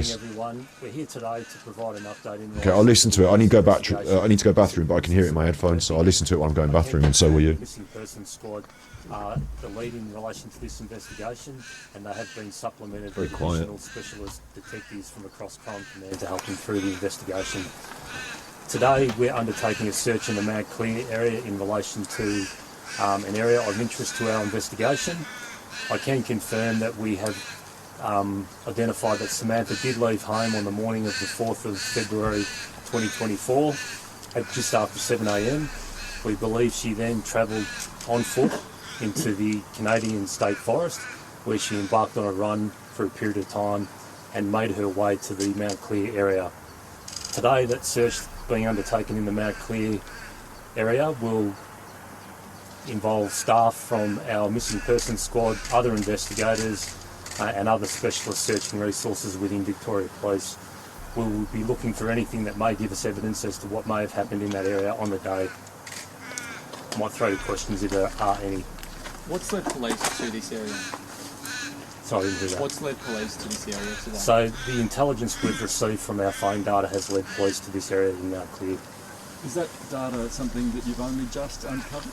this. Everyone, we're here today to provide an update in Okay, I'll listen to it. I need to go bathroom, but I can hear it in my headphones, so I'll listen to it while I'm going bathroom, and so will you. Missing Persons Squad the lead in relation to this investigation, and they have been supplemented with additional specialist detectives from across Crime Command to help them through the investigation. Today, we're undertaking a search in the Mount Clear area in relation to an area of interest to our investigation. I can confirm that we have identified that Samantha did leave home on the morning of the 4th of February 2024 at just after 7 a.m. We believe she then travelled on foot into the Canadian State Forest, where she embarked on a run for a period of time and made her way to the Mount Clear area. Today, that search being undertaken in the Mount Clear area will involve staff from our Missing Persons Squad, other investigators and other specialist searching resources within Victoria Police. We will be looking for anything that may give us evidence as to what may have happened in that area on the day. I might throw to questions if there are any. What's led police to this area? Sorry, I didn't hear that. What's led police to this area today? So the intelligence we've received from our phone data has led police to this area in Mount Clear. Is that data something that you've only just uncovered?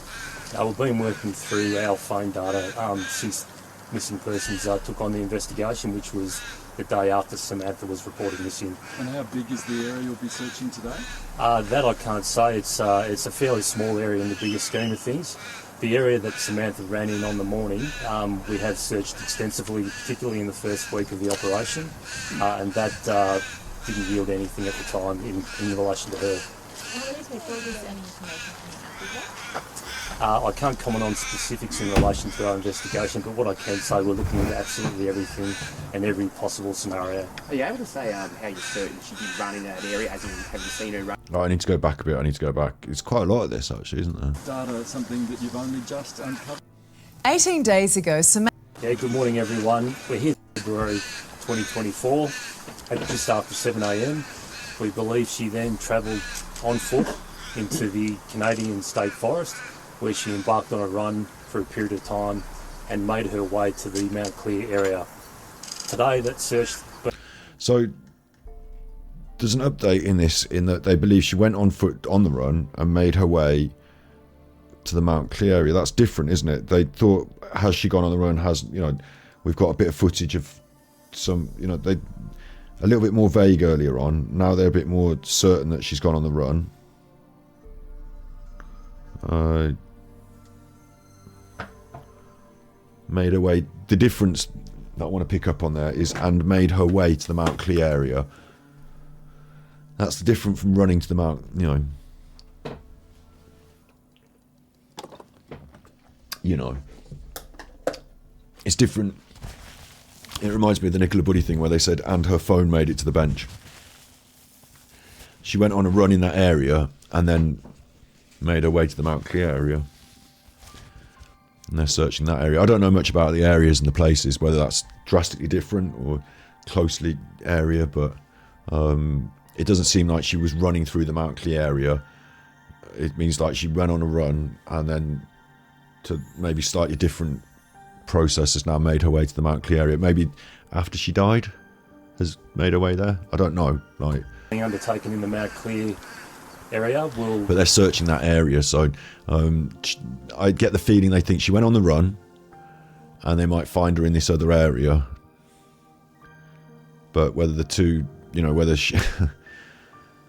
We've been working through our phone data since Missing Persons took on the investigation, which was the day after Samantha was reported missing. And how big is the area you'll be searching today? That I can't say. It's a fairly small area in the bigger scheme of things. The area that Samantha ran in on the morning, we have searched extensively, particularly in the first week of the operation, and that didn't yield anything at the time in relation to her. I can't comment on specifics in relation to our investigation, but what I can say, we're looking at absolutely everything and every possible scenario. Are you able to say how you're certain she did run in that area? As in, have you seen her run? Oh, I need to go back a bit. It's quite a lot of this, actually, isn't there? Data something that you've only just uncovered? 18 days ago, Samantha... Yeah, good morning, everyone. We're here in February 2024 at just after 7 a.m. We believe she then travelled on foot into the Canadian State Forest, where she embarked on a run for a period of time and made her way to the Mount Clear area. Today, that search... So, there's an update in this, in that they believe she went on foot on the run and made her way to the Mount Clear area. That's different, isn't it? They thought, has she gone on the run? We've got a bit of footage of some, they a little bit more vague earlier on. Now they're a bit more certain that she's gone on the run. Made her way. The difference that I want to pick up on there is and made her way to the Mount Clear area. That's different from running to the Mount, It's different. It reminds me of the Nicola Buddy thing where they said, and her phone made it to the bench. She went on a run in that area and then made her way to the Mount Clear area. And they're searching that area. I don't know much about the areas and the places, whether that's drastically different or closely area, but it doesn't seem like she was running through the Mount Clear area. It means like she went on a run and then to maybe slightly different process has now made her way to the Mount Clear area. Maybe after she died has made her way there. I don't know. Like, being undertaken in the Mount Clear area but they're searching that area, so I get the feeling they think she went on the run and they might find her in this other area, but whether the two, whether she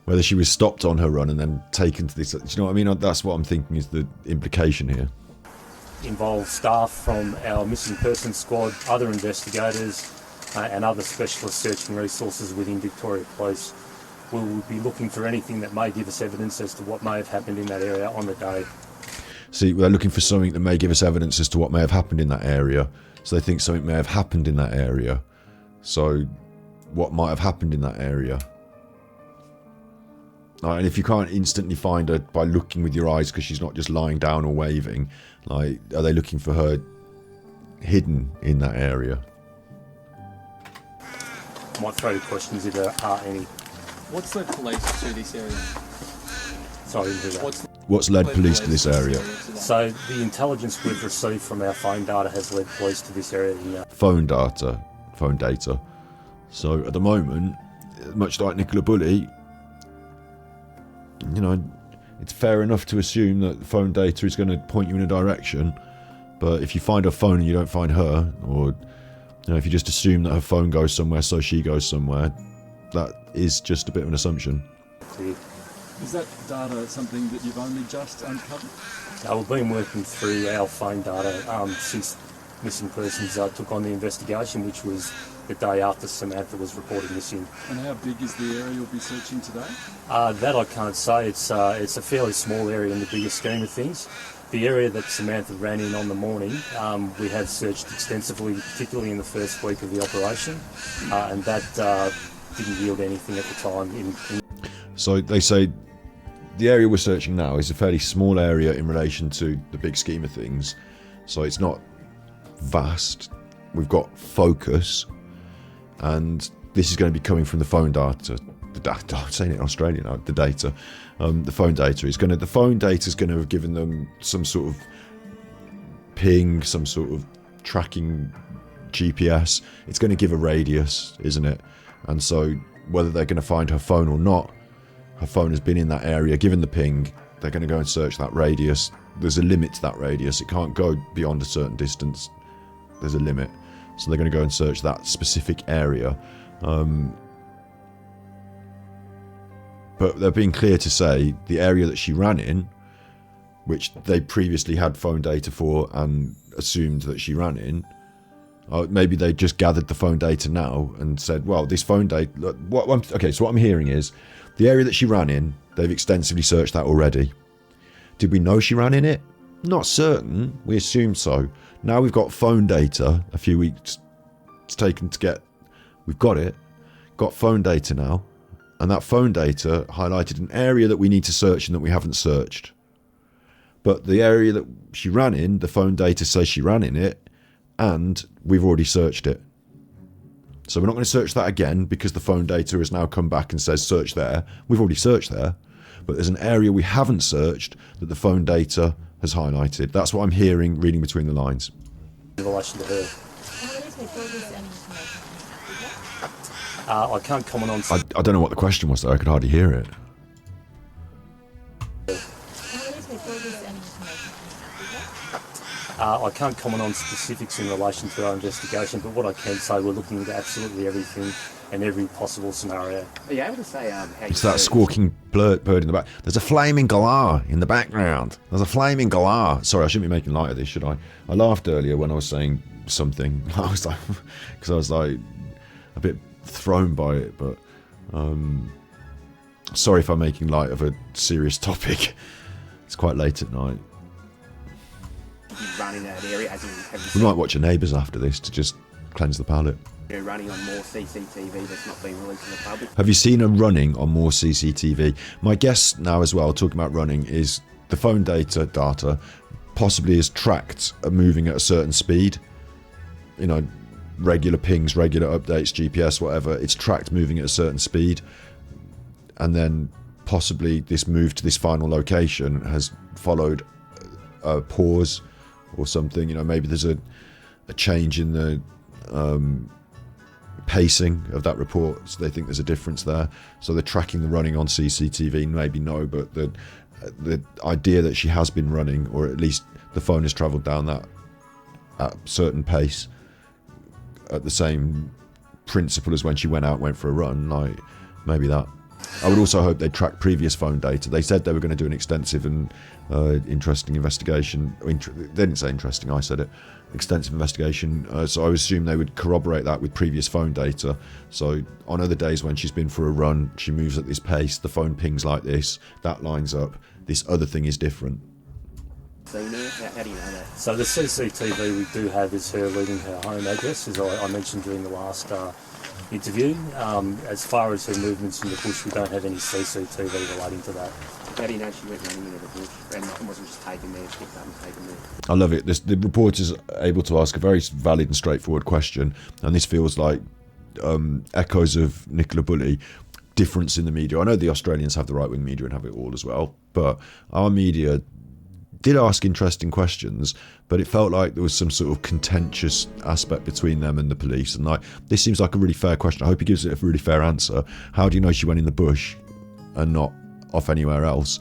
whether she was stopped on her run and then taken to this, you know what I mean? That's what I'm thinking is the implication here. Involve staff from our Missing Persons Squad, other investigators and other specialist searching resources within Victoria Police. We will be looking for anything that may give us evidence as to what may have happened in that area on the day. See, they're looking for something that may give us evidence as to what may have happened in that area. So they think something may have happened in that area. So what might have happened in that area? And if you can't instantly find her by looking with your eyes because she's not just lying down or waving, like, are they looking for her hidden in that area? I might throw to questions if there are any. What's led police to this area? Sorry, I didn't hear that. What's led police to this area? So the intelligence we've received from our phone data has led police to this area. Phone data. So at the moment, much like Nicola Bulley, you know, it's fair enough to assume that phone data is going to point you in a direction. But if you find her phone and you don't find her, or you know, if you just assume that her phone goes somewhere, so she goes somewhere, that is just a bit of an assumption. Is that data something that you've only just uncovered? We've been working through our phone data since missing persons took on the investigation, which was the day after Samantha was reported missing. And how big is the area you'll be searching today? That I can't say. It's a fairly small area in the bigger scheme of things. The area that Samantha ran in on the morning, we have searched extensively, particularly in the first week of the operation, and that didn't yield anything at the time. So they say the area we're searching now is a fairly small area in relation to the big scheme of things. So it's not vast. We've got focus, and this is going to be coming from the phone data. I'm saying it in Australian now. The data, the phone data is going to. The phone data is going to have given them some sort of ping, some sort of tracking GPS. It's going to give a radius, isn't it? And so whether they're going to find her phone or not, her phone has been in that area, given the ping. They're going to go and search that radius. There's a limit to that radius. It can't go beyond a certain distance. There's a limit. So they're going to go and search that specific area. But they're being clear to say the area that she ran in, which they previously had phone data for and assumed that she ran in, maybe they just gathered the phone data now and said, well, this phone data... Okay, so what I'm hearing is the area that she ran in, they've extensively searched that already. Did we know she ran in it? Not certain. We assumed so. Now we've got phone data. A few weeks it's taken to get... We've got it. Got phone data now. And that phone data highlighted an area that we need to search and that we haven't searched. But the area that she ran in, the phone data says she ran in it, and we've already searched it. So we're not going to search that again because the phone data has now come back and says search there. We've already searched there. But there's an area we haven't searched that the phone data has highlighted. That's what I'm hearing, reading between the lines. In relation to her. I can't comment on... I don't know what the question was there. I could hardly hear it. I can't comment on specifics in relation to our investigation, but what I can say, we're looking into absolutely everything and every possible scenario. Are you able to say how It's that squawking bird in the back. There's a flaming galah in the background. There's a flaming galah. Sorry, I shouldn't be making light of this, should I? I laughed earlier when I was saying something. I was like, because I was like a bit thrown by it, but sorry if I'm making light of a serious topic. It's quite late at night. Running that area, as in, we might watch your Neighbours after this to just cleanse the palate. Running on more CCTV that's not being released to the public. Have you seen her running on more CCTV? My guess now as well, talking about running, is the phone data possibly is tracked moving at a certain speed. You know, regular pings, regular updates, GPS, whatever. It's tracked moving at a certain speed. And then possibly this move to this final location has followed a pause or something. You know, maybe there's a change in the pacing of that report, so they think there's a difference there. So they're tracking the running on CCTV. Maybe no, but the idea that she has been running, or at least the phone has travelled down that at a certain pace at the same principle as when she went for a run, like maybe that. I would also hope they'd track previous phone data. They said they were going to do an extensive and interesting investigation. They didn't say interesting, I said it. Extensive investigation. So I assume they would corroborate that with previous phone data. So on other days when she's been for a run, she moves at this pace, the phone pings like this, that lines up. This other thing is different. How do you know that? So the CCTV we do have is her leaving her home address, as I mentioned during the last interview. As far as her movements in the bush, we don't have any CCTV relating to that. How do you know she went running into the bush and wasn't just taken there, picked up and taken there? I love it. The reporter's able to ask a very valid and straightforward question, and this feels like echoes of Nicola Bulley. Difference in the media. I know the Australians have the right-wing media and have it all as well, but our media did ask interesting questions, but it felt like there was some sort of contentious aspect between them and the police. And like, this seems like a really fair question. I hope he gives it a really fair answer. How do you know she went in the bush and not off anywhere else?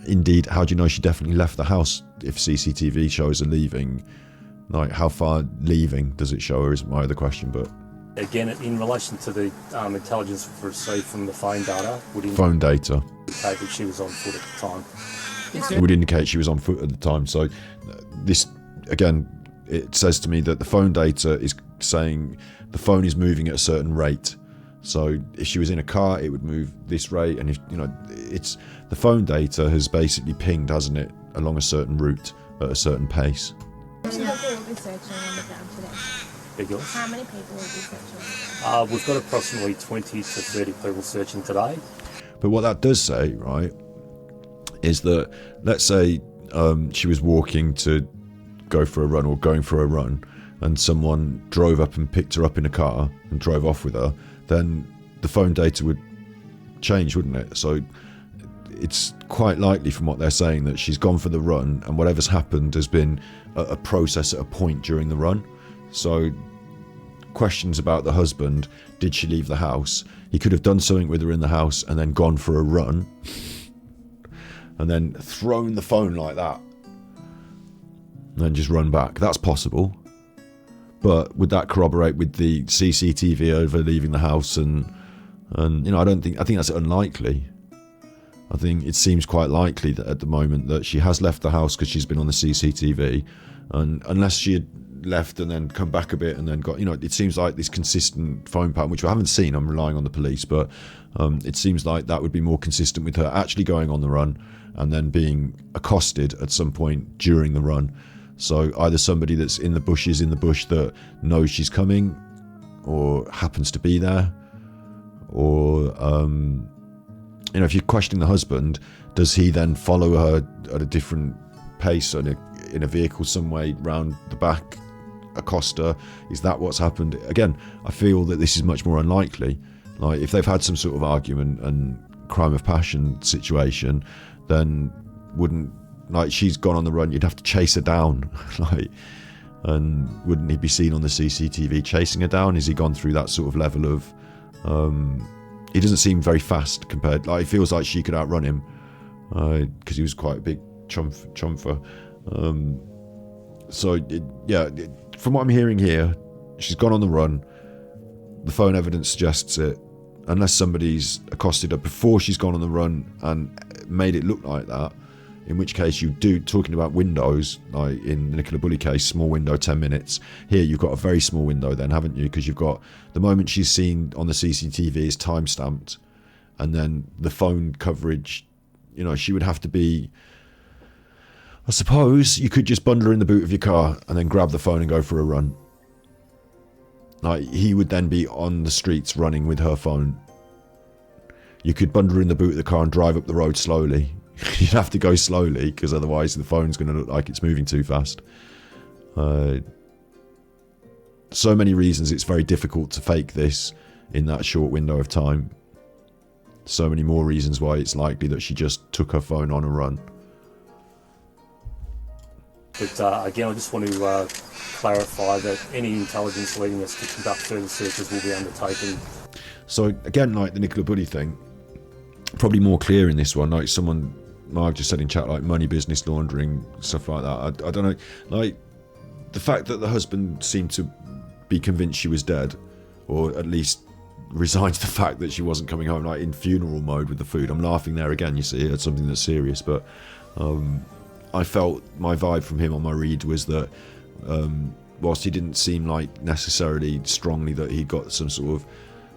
Indeed, how do you know she definitely left the house if CCTV shows her leaving? Like, how far leaving does it show her is my other question. But again, in relation to the intelligence received from the phone data, phone data indicate that she was on foot at the time. It would indicate she was on foot at the time. So this, again, it says to me that the phone data is saying the phone is moving at a certain rate. So if she was in a car, it would move this rate. And if, you know, it's the phone data has basically pinged, hasn't it, along a certain route at a certain pace. How many people will be searching on the ground today? Big yours? How many people will be searching on the ground? We've got approximately 20 to 30 people searching today. But what that does say, right, is that, let's say she was walking to go for a run or going for a run, and someone drove up and picked her up in a car and drove off with her, then the phone data would change, wouldn't it? So it's quite likely from what they're saying that she's gone for the run, and whatever's happened has been a process at a point during the run. So questions about the husband, did she leave the house? He could have done something with her in the house and then gone for a run and then thrown the phone like that and then just run back. That's possible. But would that corroborate with the CCTV over leaving the house? And you know, I think that's unlikely. I think it seems quite likely that at the moment that she has left the house because she's been on the CCTV, and unless she had left and then come back a bit and then got, you know, it seems like this consistent phone pattern, which I haven't seen, I'm relying on the police, but it seems like that would be more consistent with her actually going on the run and then being accosted at some point during the run. So either somebody that's in the bush that knows she's coming or happens to be there, or you know, if you're questioning the husband, does he then follow her at a different pace in a vehicle some way round the back, accost her? Is that what's happened? Again, I feel that this is much more unlikely. Like, if they've had some sort of argument and crime of passion situation, then wouldn't, like, she's gone on the run, you'd have to chase her down. Like, and wouldn't he be seen on the CCTV chasing her down? Has he gone through that sort of level of he doesn't seem very fast compared, like, it feels like she could outrun him because he was quite a big chumfer. From what I'm hearing here, she's gone on the run. The phone evidence suggests it, unless somebody's accosted her before she's gone on the run and made it look like that, in which case you do, talking about windows, like in the Nicola Bulley case, small window, 10 minutes. Here you've got a very small window then, haven't you? Because you've got the moment she's seen on the CCTV is time-stamped, and then the phone coverage, you know, she would have to be, I suppose you could just bundle her in the boot of your car and then grab the phone and go for a run. Like, he would then be on the streets running with her phone. You could bundle her in the boot of the car and drive up the road slowly. You'd have to go slowly because otherwise the phone's going to look like it's moving too fast. So many reasons it's very difficult to fake this in that short window of time. So many more reasons why it's likely that she just took her phone on a run. But again, I just want to clarify that any intelligence leading us to conduct further searches will be undertaken. So again, like the Nicola Bulley thing, probably more clear in this one. Like Mark just said in chat, like money, business laundering, stuff like that. I don't know, like the fact that the husband seemed to be convinced she was dead, or at least resigned to the fact that she wasn't coming home, like in funeral mode with the food. I'm laughing there again, you see, it's something that's serious, but I felt my vibe from him on my read was that whilst he didn't seem like necessarily strongly that he got some sort of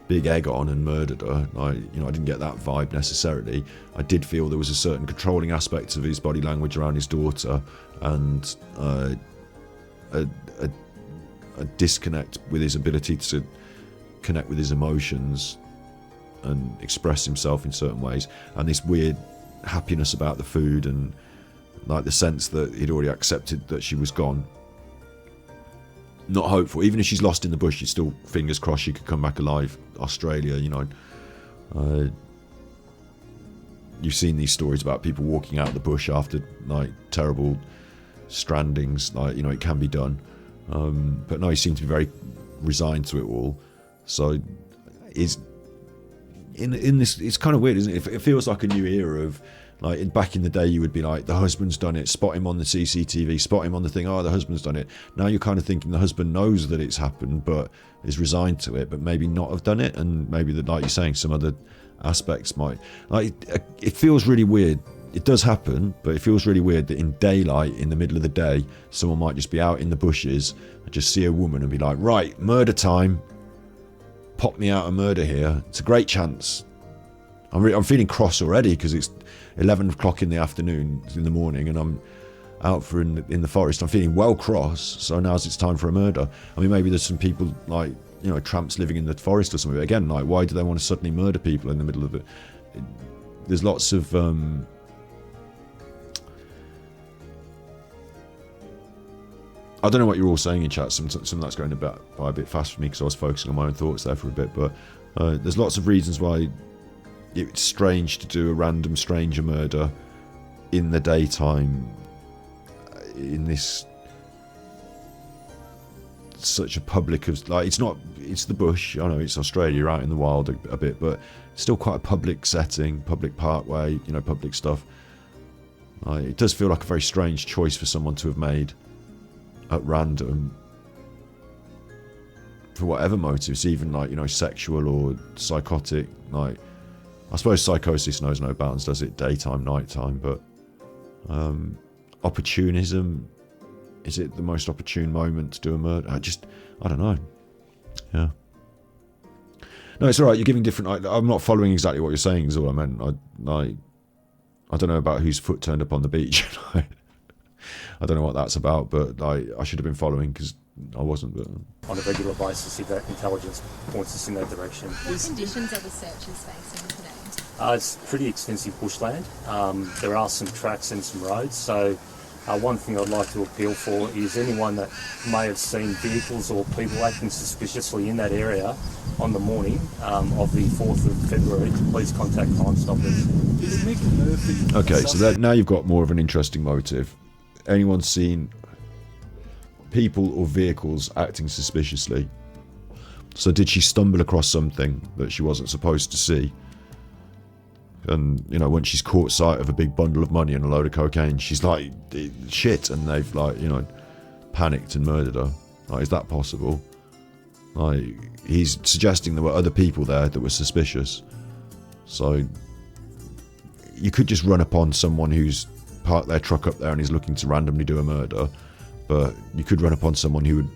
big egg on and murdered her, I didn't get that vibe necessarily. I did feel there was a certain controlling aspect of his body language around his daughter, and a disconnect with his ability to connect with his emotions and express himself in certain ways, and this weird happiness about the food, and like the sense that he'd already accepted that she was gone. Not hopeful. Even if she's lost in the bush, you're still fingers crossed she could come back alive. Australia, you've seen these stories about people walking out of the bush after like terrible strandings. Like, you know, it can be done, but no, he seemed to be very resigned to it all. So is in this, it's kind of weird, isn't it? It feels like a new era of, like, back in the day you would be like, the husband's done it, spot him on the CCTV, spot him on the thing, oh, the husband's done it. Now you're kind of thinking the husband knows that it's happened but is resigned to it, but maybe not have done it, and maybe that, like you're saying, some other aspects might, like, it feels really weird. It does happen, but it feels really weird that in daylight, in the middle of the day, someone might just be out in the bushes and just see a woman and be like, right, murder time, pop me out a murder here. It's a great chance. I'm feeling cross already because it's 11 o'clock in the afternoon, in the morning, and I'm out in the forest. I'm feeling well cross, so now's it's time for a murder. I mean, maybe there's some people, like, you know, tramps living in the forest or something. But again, like, why do they want to suddenly murder people in the middle of it? There's lots of I don't know what you're all saying in chat. Some that's going by a bit fast for me because I was focusing on my own thoughts there for a bit. But there's lots of reasons why it's strange to do a random stranger murder in the daytime in this such a public of, like, it's the bush. I know it's Australia, you're out in the wild a bit, but still quite a public setting, public parkway, you know, public stuff. It does feel like a very strange choice for someone to have made at random for whatever motives, even, like, you know, sexual or psychotic. Like, I suppose psychosis knows no bounds, does it? Daytime, nighttime, but opportunism, is it the most opportune moment to do a murder? I don't know. Yeah. No, it's all right. You're giving different. I'm not following exactly what you're saying. Is all I meant. I don't know about whose foot turned up on the beach. I don't know what that's about, but I should have been following because I wasn't. But on a regular basis, if that intelligence points us in that direction. What conditions are the searchers facing today? It's pretty extensive bushland. There are some tracks and some roads. So one thing I'd like to appeal for is anyone that may have seen vehicles or people acting suspiciously in that area on the morning of the 4th of February, please contact Crime Stoppers. Is Nick Murphy... Okay, so now you've got more of an interesting motive. Anyone seen people or vehicles acting suspiciously? So did she stumble across something that she wasn't supposed to see? And, you know, when she's caught sight of a big bundle of money and a load of cocaine, she's like, shit, and they've, like, you know, panicked and murdered her. Like, is that possible? Like, he's suggesting there were other people there that were suspicious. So you could just run upon someone who's parked their truck up there and is looking to randomly do a murder, but you could run upon someone who would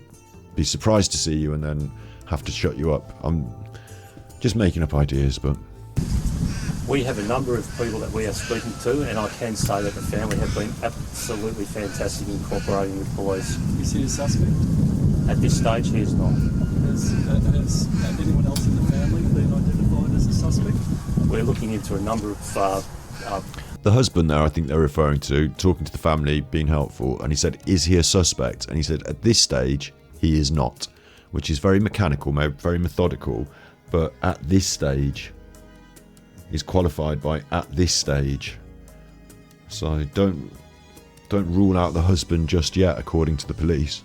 be surprised to see you and then have to shut you up. I'm just making up ideas, but... We have a number of people that we are speaking to, and I can say that the family have been absolutely fantastic in cooperating with police. Is he a suspect? At this stage, he is not. Has anyone else in the family been identified as a suspect? We're looking into a number of... the husband there, I think they're referring to, talking to the family, being helpful, and he said, is he a suspect? And he said, at this stage, he is not, which is very mechanical, very methodical, but at this stage... is qualified by at this stage. So don't rule out the husband just yet, according to the police.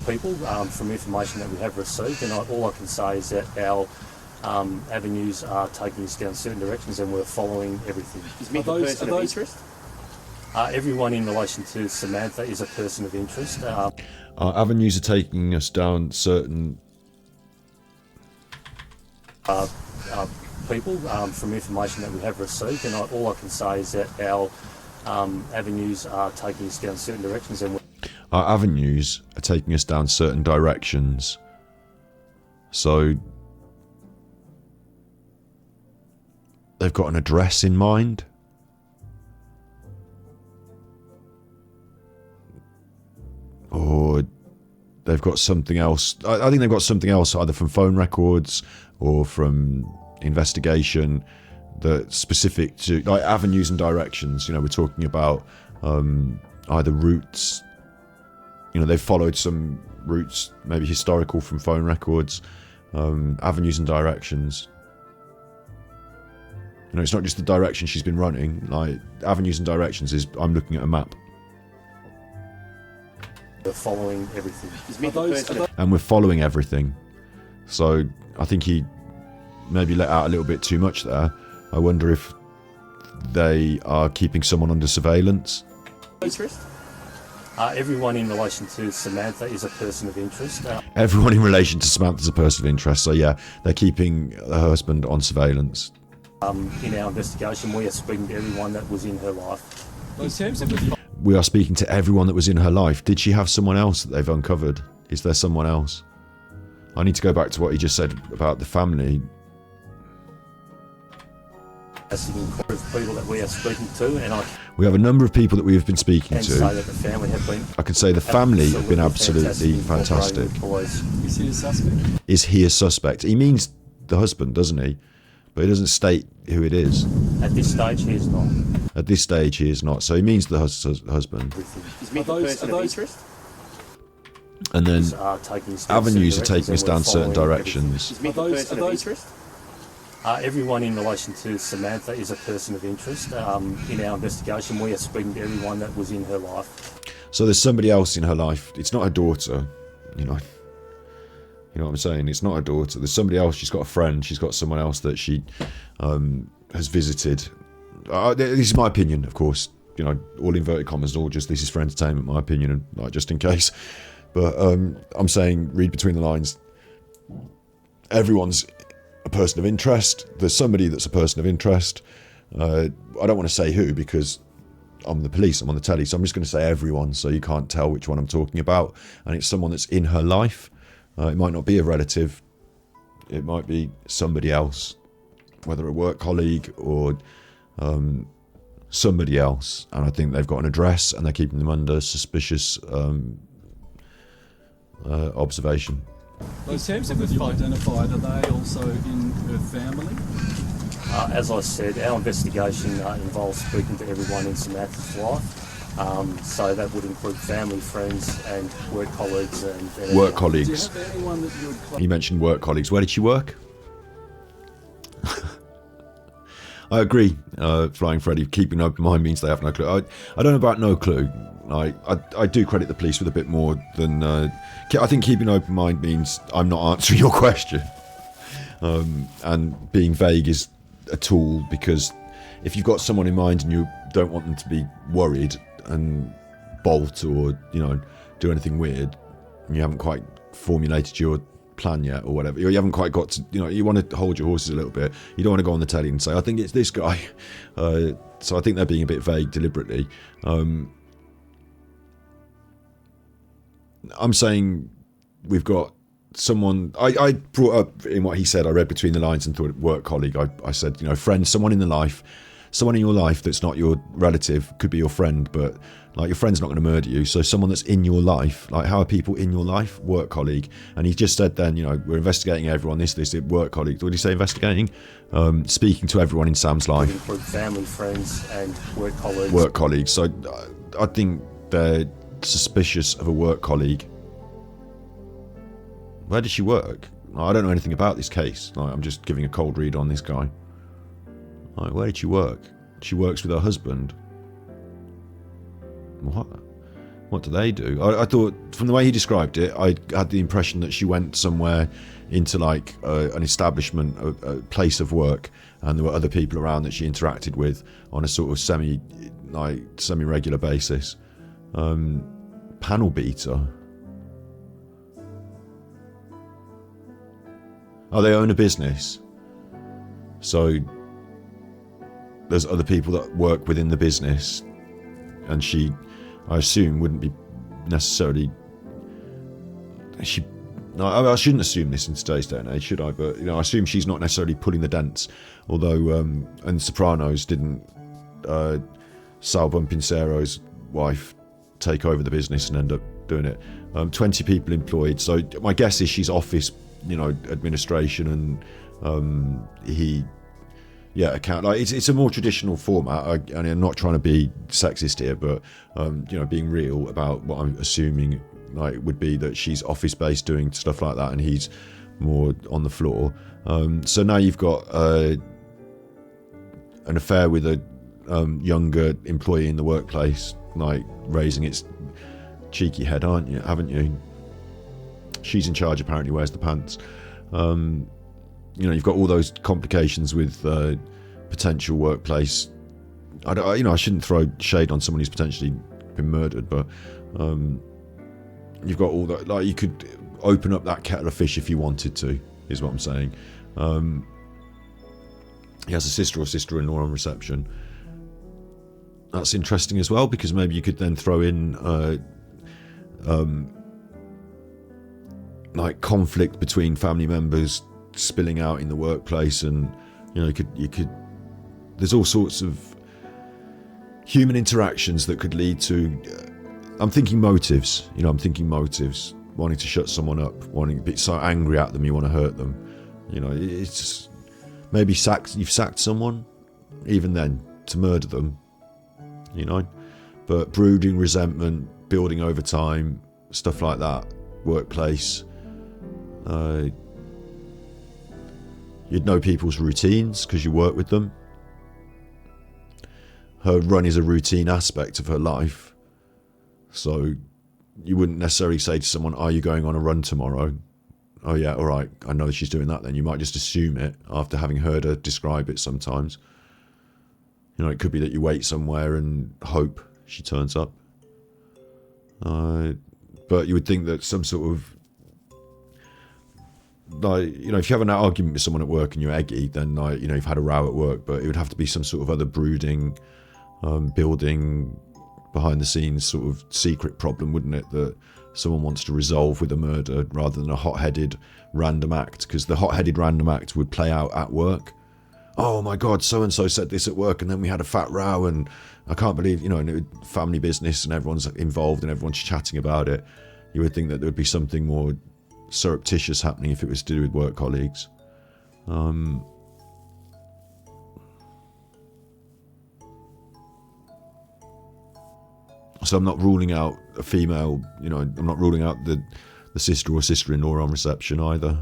People, from information that we have received, and all I can say is that our avenues are taking us down certain directions and we're following everything. Is Mick a person of interest? Everyone in relation to Samantha is a person of interest. Our avenues are taking us down certain... people, from information that we have received, and all I can say is that our avenues are taking us down certain directions, and our avenues are taking us down certain directions. So they've got an address in mind. Or they've got something else. I think they've got something else, either from phone records or from investigation, that's specific to, like, avenues and directions. You know, we're talking about either routes. You know, they've followed some routes, maybe historical, from phone records. Avenues and directions. You know, it's not just the direction she's been running. Like, avenues and directions is I'm looking at a map. They're following everything. And we're following everything. So I think he maybe let out a little bit too much there. I wonder if they are keeping someone under surveillance. Interest? Everyone in relation to Samantha is a person of interest. Everyone in relation to Samantha is a person of interest. So yeah, they're keeping her husband on surveillance. In our investigation, we are speaking to everyone that was in her life. We are speaking to everyone that was in her life. Did she have someone else that they've uncovered? Is there someone else? I need to go back to what he just said about the family. That's the number of people that we are speaking to, and We have a number of people that we have been speaking can to. say that the family have been. I can say the family have been absolutely fantastic. Is he a suspect? Is he a suspect? He means the husband, doesn't he? But he doesn't state who it is. At this stage, he is not. At this stage, he is not. So he means the husband. Is Mick a person of interest? And then Taking avenues are taking us and down we're certain following directions. Is Mick a person of interest? Everyone in relation to Samantha is a person of interest. In our investigation, we are speaking to everyone that was in her life. So there's somebody else in her life. It's not her daughter, you know. You know what I'm saying? It's not her daughter. There's somebody else. She's got a friend. She's got someone else that she has visited. This is my opinion, of course. You know, all inverted commas, all just this is for entertainment, my opinion, and like just in case. But I'm saying, read between the lines. Everyone's a person of interest. There's somebody that's a person of interest. I don't want to say who because I'm the police, I'm on the telly, so I'm just going to say everyone so you can't tell which one I'm talking about. And it's someone that's in her life. It might not be a relative. It might be somebody else, whether a work colleague or somebody else. And I think they've got an address and they're keeping them under suspicious observation. Those people that you've identified, are they also in her family? As I said, our investigation involves speaking to everyone in Samantha's life. So that would include family, friends, and work colleagues. And Work Do colleagues. you have anyone that you would You mentioned work colleagues. Where did she work? I agree, Flying Freddy. Keeping an open mind means they have no clue. I don't know about no clue. I do credit the police with a bit more than... I think keeping an open mind means I'm not answering your question. And being vague is a tool, because if you've got someone in mind and you don't want them to be worried and bolt or, you know, do anything weird, and you haven't quite formulated your plan yet or whatever, you haven't quite got to, you know, you want to hold your horses a little bit. You don't want to go on the telly and say, I think it's this guy. So I think they're being a bit vague deliberately. I'm saying we've got someone, I brought up in what he said, I read between the lines and thought work colleague. I said, you know, friend, someone in your life that's not your relative, could be your friend, but like your friend's not going to murder you. So someone that's in your life, like how are people in your life? Work colleague. And he just said then, you know, we're investigating everyone, this, work colleague. What did he say, investigating? Speaking to everyone in Sam's life. include family, friends, and work colleagues. Work colleagues. So I think they're suspicious of a work colleague. Where did she work? I don't know anything about this case. Like, I'm just giving a cold read on this guy. Like, where did she work? She works with her husband. What do they do? I thought, from the way he described it, I had the impression that she went somewhere into like an establishment, a place of work, and there were other people around that she interacted with on a sort of semi-regular basis. Panel beater. Oh, they own a business. So there's other people that work within the business, and she, I assume, wouldn't be necessarily... I shouldn't assume this in today's day and age, should I? But, you know, I assume she's not necessarily pulling the dents. Although, and Sopranos didn't Sal Bumpinciero's wife take over the business and end up doing it. 20 people employed. So my guess is she's office, you know, administration, and account. Like it's a more traditional format. And I'm not trying to be sexist here, but you know, being real about what I'm assuming like would be that she's office based doing stuff like that, and he's more on the floor. So now you've got an affair with a younger employee in the workplace, like raising its cheeky head, haven't you? She's in charge, apparently wears the pants. You've got all those complications with potential workplace. I shouldn't throw shade on someone who's potentially been murdered, but you've got all that. Like, you could open up that kettle of fish if you wanted to, is what I'm saying. He has a sister or sister-in-law on reception. That's interesting as well, because maybe you could then throw in like conflict between family members spilling out in the workplace, and you could there's all sorts of human interactions that could lead to I'm thinking motives, wanting to shut someone up, wanting to be so angry at them you want to hurt them. It's maybe you've sacked someone, even then, to murder them, but brooding resentment, building over time, stuff like that, workplace. You'd know people's routines because you work with them. Her run is a routine aspect of her life, so you wouldn't necessarily say to someone, are you going on a run tomorrow? Oh yeah, all right, I know she's doing that then. You might just assume it after having heard her describe it sometimes. It could be that you wait somewhere and hope she turns up. But you would think that some sort of, if you have an argument with someone at work and you're eggy, then you've had a row at work, but it would have to be some sort of other brooding, building behind the scenes sort of secret problem, wouldn't it, that someone wants to resolve with a murder rather than a hot-headed random act, because the hot-headed random act would play out at work. Oh my god, so-and-so said this at work and then we had a fat row and I can't believe, family business and everyone's involved and everyone's chatting about it. You would think that there would be something more surreptitious happening if it was to do with work colleagues. So I'm not ruling out a female, I'm not ruling out the sister or sister-in-law on reception either.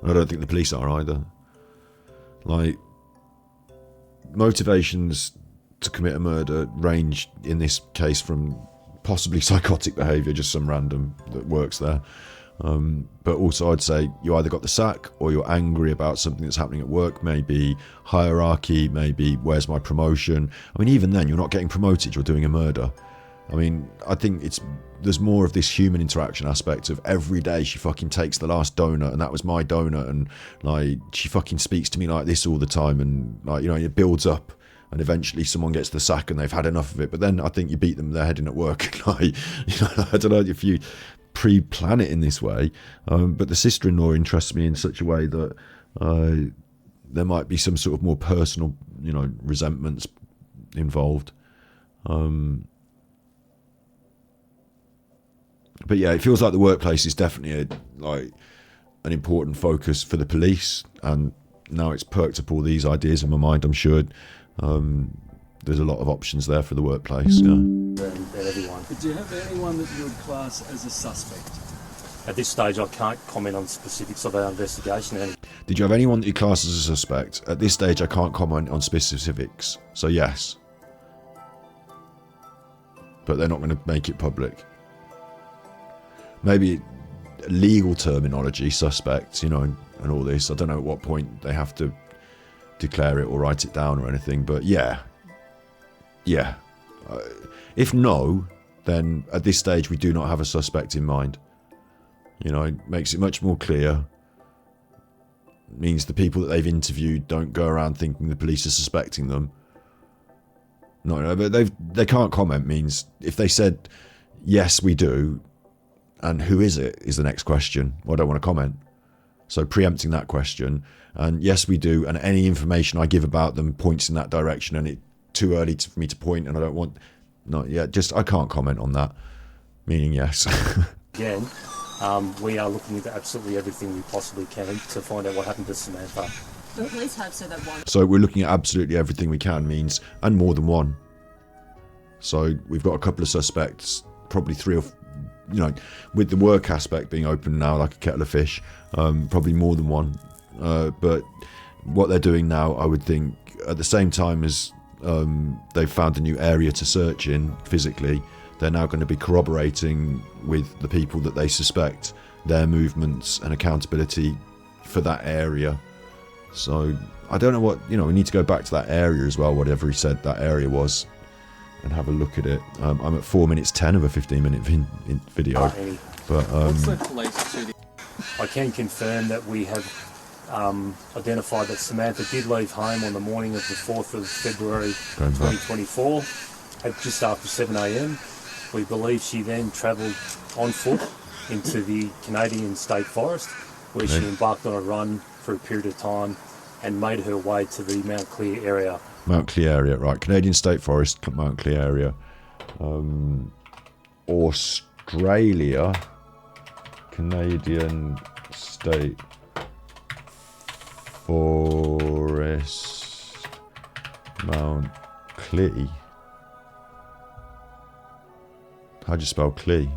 I don't think the police are either. Like, motivations to commit a murder range in this case from possibly psychotic behaviour, just some random that works there. But also I'd say you either got the sack or you're angry about something that's happening at work, maybe hierarchy, maybe where's my promotion. Even then, you're not getting promoted, you're doing a murder. I think there's more of this human interaction aspect of every day she fucking takes the last donut and that was my donut, and she fucking speaks to me like this all the time, and it builds up and eventually someone gets the sack and they've had enough of it. But then I think you beat them, they're heading at work. I don't know if you pre-plan it in this way, but the sister-in-law interests me in such a way that there might be some sort of more personal, resentments involved. But yeah, it feels like the workplace is definitely an important focus for the police, and now it's perked up all these ideas in my mind. I'm sure there's a lot of options there for the workplace. Yeah. And everyone. But do you have anyone that you would class as a suspect? At this stage, I can't comment on specifics of our investigation. Did you have anyone that you class as a suspect? At this stage, I can't comment on specifics. So yes. But they're not going to make it public. Maybe legal terminology, suspect, and all this. I don't know at what point they have to declare it or write it down or anything. But yeah. If no, then at this stage we do not have a suspect in mind. It makes it much more clear. It means the people that they've interviewed don't go around thinking the police are suspecting them. No, but they can't comment means if they said, yes, we do, and who is it is the next question. Well, I don't want to comment. So preempting that question, and yes, we do, and any information I give about them points in that direction, and it's too early for me to point, and I don't want... I can't comment on that. Meaning yes. Again, we are looking into absolutely everything we possibly can to find out what happened to Samantha. The police hope so that one. So we're looking at absolutely everything we can means, and more than one. So we've got a couple of suspects, probably three or... with the work aspect being open now like a kettle of fish, probably more than one. But what they're doing now, I would think, at the same time as they've found a new area to search in physically, they're now going to be corroborating with the people that they suspect their movements and accountability for that area. So I don't know what, we need to go back to that area as well, whatever he said that area was, and have a look at it. I'm at 4 minutes 10 of a 15-minute video. But What's the police to the... I can confirm that we have identified that Samantha did leave home on the morning of the 4th of February 2024 at just after 7 a.m. We believe she then travelled on foot into the Canadian State Forest, where she embarked on a run for a period of time and made her way to the Mount Clear area. Mount Clear area, right. Canadian State Forest, Mount Clear area. Australia, Canadian State Forest, Mount Clee. How do you spell Clee?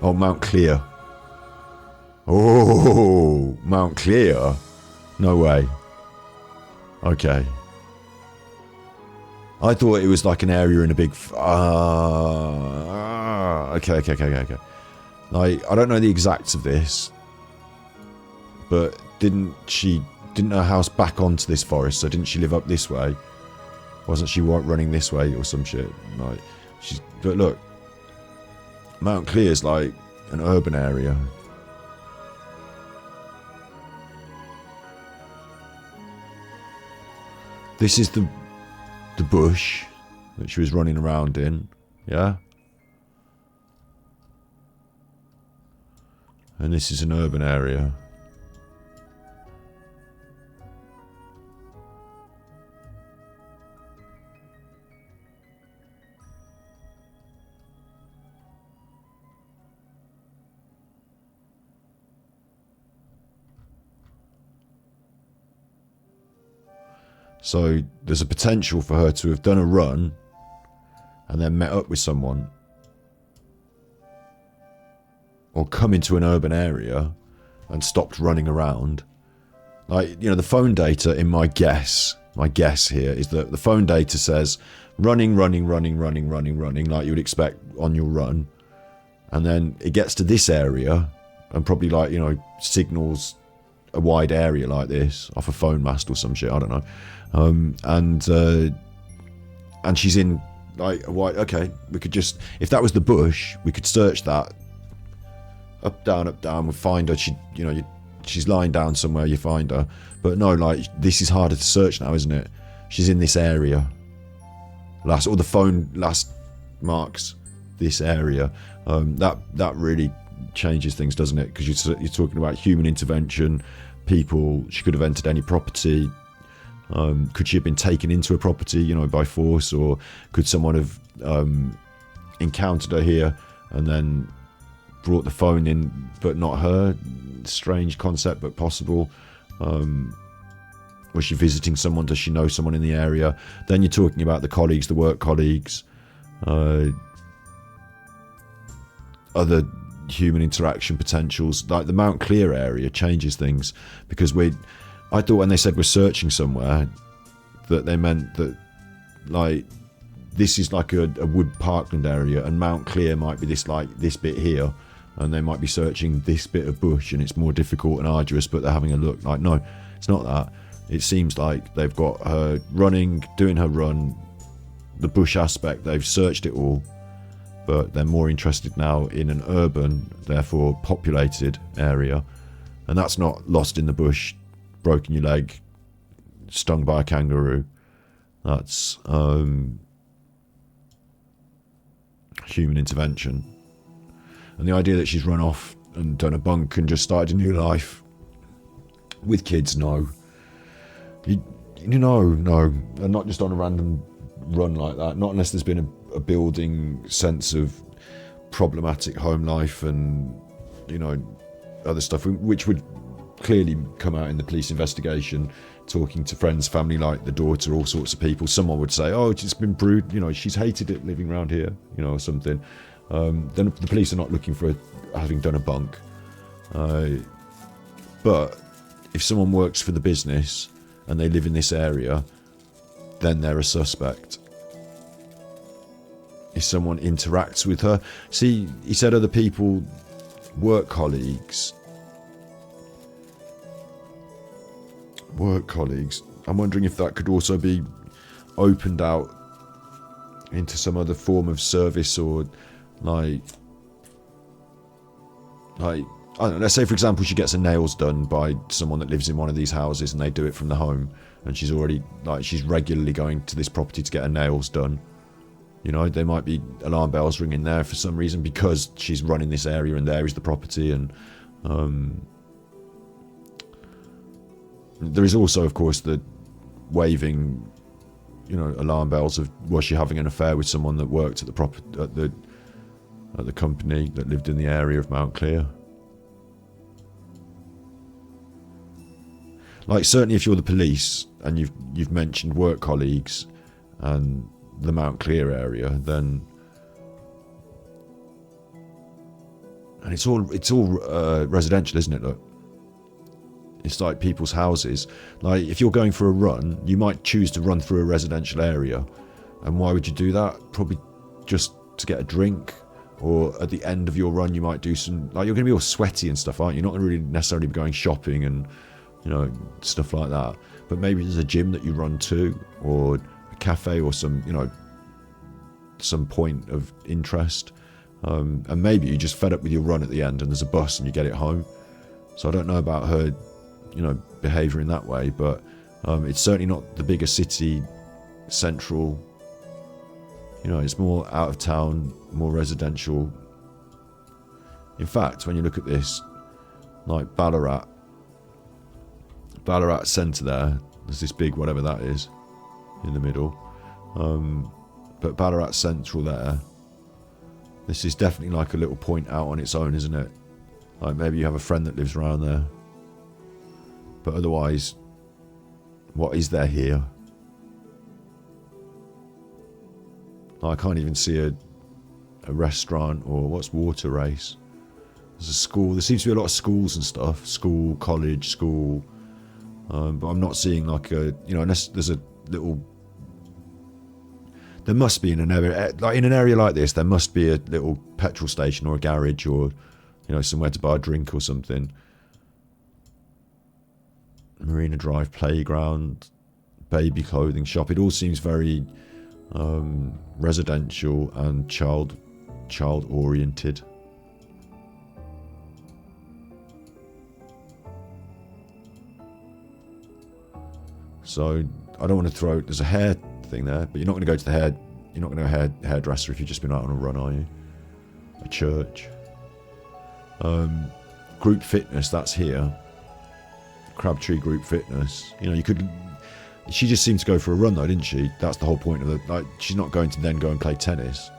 Oh, Mount Clear. Oh, Mount Clear? No way. Okay. I thought it was like an area in a big... Okay. Like, I don't know the exacts of this, but didn't her house back onto this forest, so didn't she live up this way? Wasn't she running this way or some shit? Like, but look, Mount Clear is like an urban area. This is the bush that she was running around in, yeah? And this is an urban area. So there's a potential for her to have done a run and then met up with someone, or come into an urban area and stopped running around. Like, the phone data in my guess here is that the phone data says running, like you would expect on your run. And then it gets to this area and probably signals a wide area like this off a phone mast or some shit, I don't know. And she's in like a wide... Okay, we could just... If that was the bush, we could search that. Up, down, we'll find her. She's lying down somewhere, you find her. But no, like, this is harder to search now, isn't it? She's in this area. The phone last marks this area. That really changes things, doesn't it? Because you're talking about human intervention, people. She could have entered any property. Could she have been taken into a property, by force, or could someone have encountered her here and then brought the phone in, but not her? Strange concept, but possible. Was she visiting someone? Does she know someone in the area? Then you're talking about the colleagues, the work colleagues, other human interaction potentials. Like the Mount Clear area changes things, because I thought when they said we're searching somewhere that they meant that, like, this is like a wood parkland area, and Mount Clear might be this bit here, and they might be searching this bit of bush, and it's more difficult and arduous, but they're having a look. Like, no, it's not that. It seems like they've got her running, doing her run, the bush aspect, they've searched it all, but they're more interested now in an urban, therefore populated area. And that's not lost in the bush, broken your leg, stung by a kangaroo. That's human intervention. And the idea that she's run off and done a bunk and just started a new life with kids, no. No, and not just on a random run like that. Not unless there's been a building sense of problematic home life and, other stuff, which would clearly come out in the police investigation talking to friends, family, like the daughter, all sorts of people, someone would say, oh, it's been brewed, you know, she's hated it living around here, you know, or something. Then the police are not looking for having done a bunk. But if someone works for the business and they live in this area, then they're a suspect. If someone interacts with her, see, he said other people, work colleagues. I'm wondering if that could also be opened out into some other form of service, or like I don't know, let's say for example she gets her nails done by someone that lives in one of these houses and they do it from the home, and she's regularly going to this property to get her nails done. You know, there might be alarm bells ringing there for some reason because she's running this area and there is the property. And there is also, of course, the waving, you know, alarm bells of, was she having an affair with someone that worked at the company that lived in the area of Mount Clear. Like, certainly if you're the police and you've mentioned work colleagues and the Mount Clear area, then, and it's all residential, isn't it? Look, it's like people's houses. Like, if you're going for a run, you might choose to run through a residential area, and why would you do that? Probably just to get a drink, or at the end of your run you might do some, like, you're going to be all sweaty and stuff, aren't you? You're not really necessarily going shopping and, you know, stuff like that. But maybe there's a gym that you run to, or a cafe, or some, you know, some point of interest. And maybe you're just fed up with your run at the end and there's a bus and you get it home. So I don't know about her, you know, behaviour in that way, but it's certainly not the bigger city, central. You know, it's more out of town, more residential. In fact, when you look at this, like Ballarat centre there's this big whatever that is in the middle. But Ballarat Central there, this is definitely like a little point out on its own, isn't it? Like, maybe you have a friend that lives around there. But otherwise, what is there here? I can't even see a restaurant, or what's Water Race? There's a school. There seems to be a lot of schools and stuff. School, college, school. But I'm not seeing like a, you know, unless there's a little, there must be in an area like this, there must be a little petrol station or a garage, or, you know, somewhere to buy a drink or something. Marina Drive playground, baby clothing shop. It all seems very residential and child oriented. So I don't want to throw, there's a hair thing there, but you're not going to go to the hair, you're not going to a hairdresser if you've just been out on a run, are you? A church. Group fitness, that's here. Crabtree Group Fitness. You know, you could, she just seemed to go for a run though, didn't she? That's the whole point of it. Like, she's not going to then go and play tennis.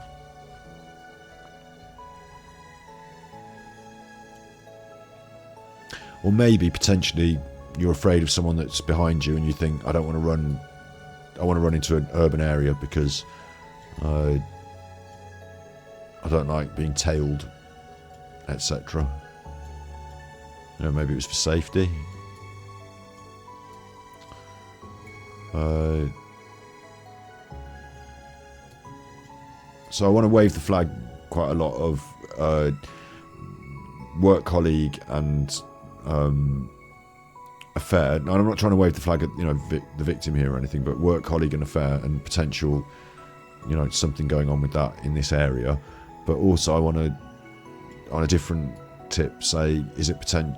Or maybe potentially you're afraid of someone that's behind you and you think, I don't want to run, I want to run into an urban area because I don't like being tailed, etc. You know, maybe it was for safety. So I want to wave the flag quite a lot of work colleague and affair. Now, I'm not trying to wave the flag at, you know, the victim here or anything, but work colleague and affair and potential, you know, something going on with that in this area. But also I want to, on a different tip, say,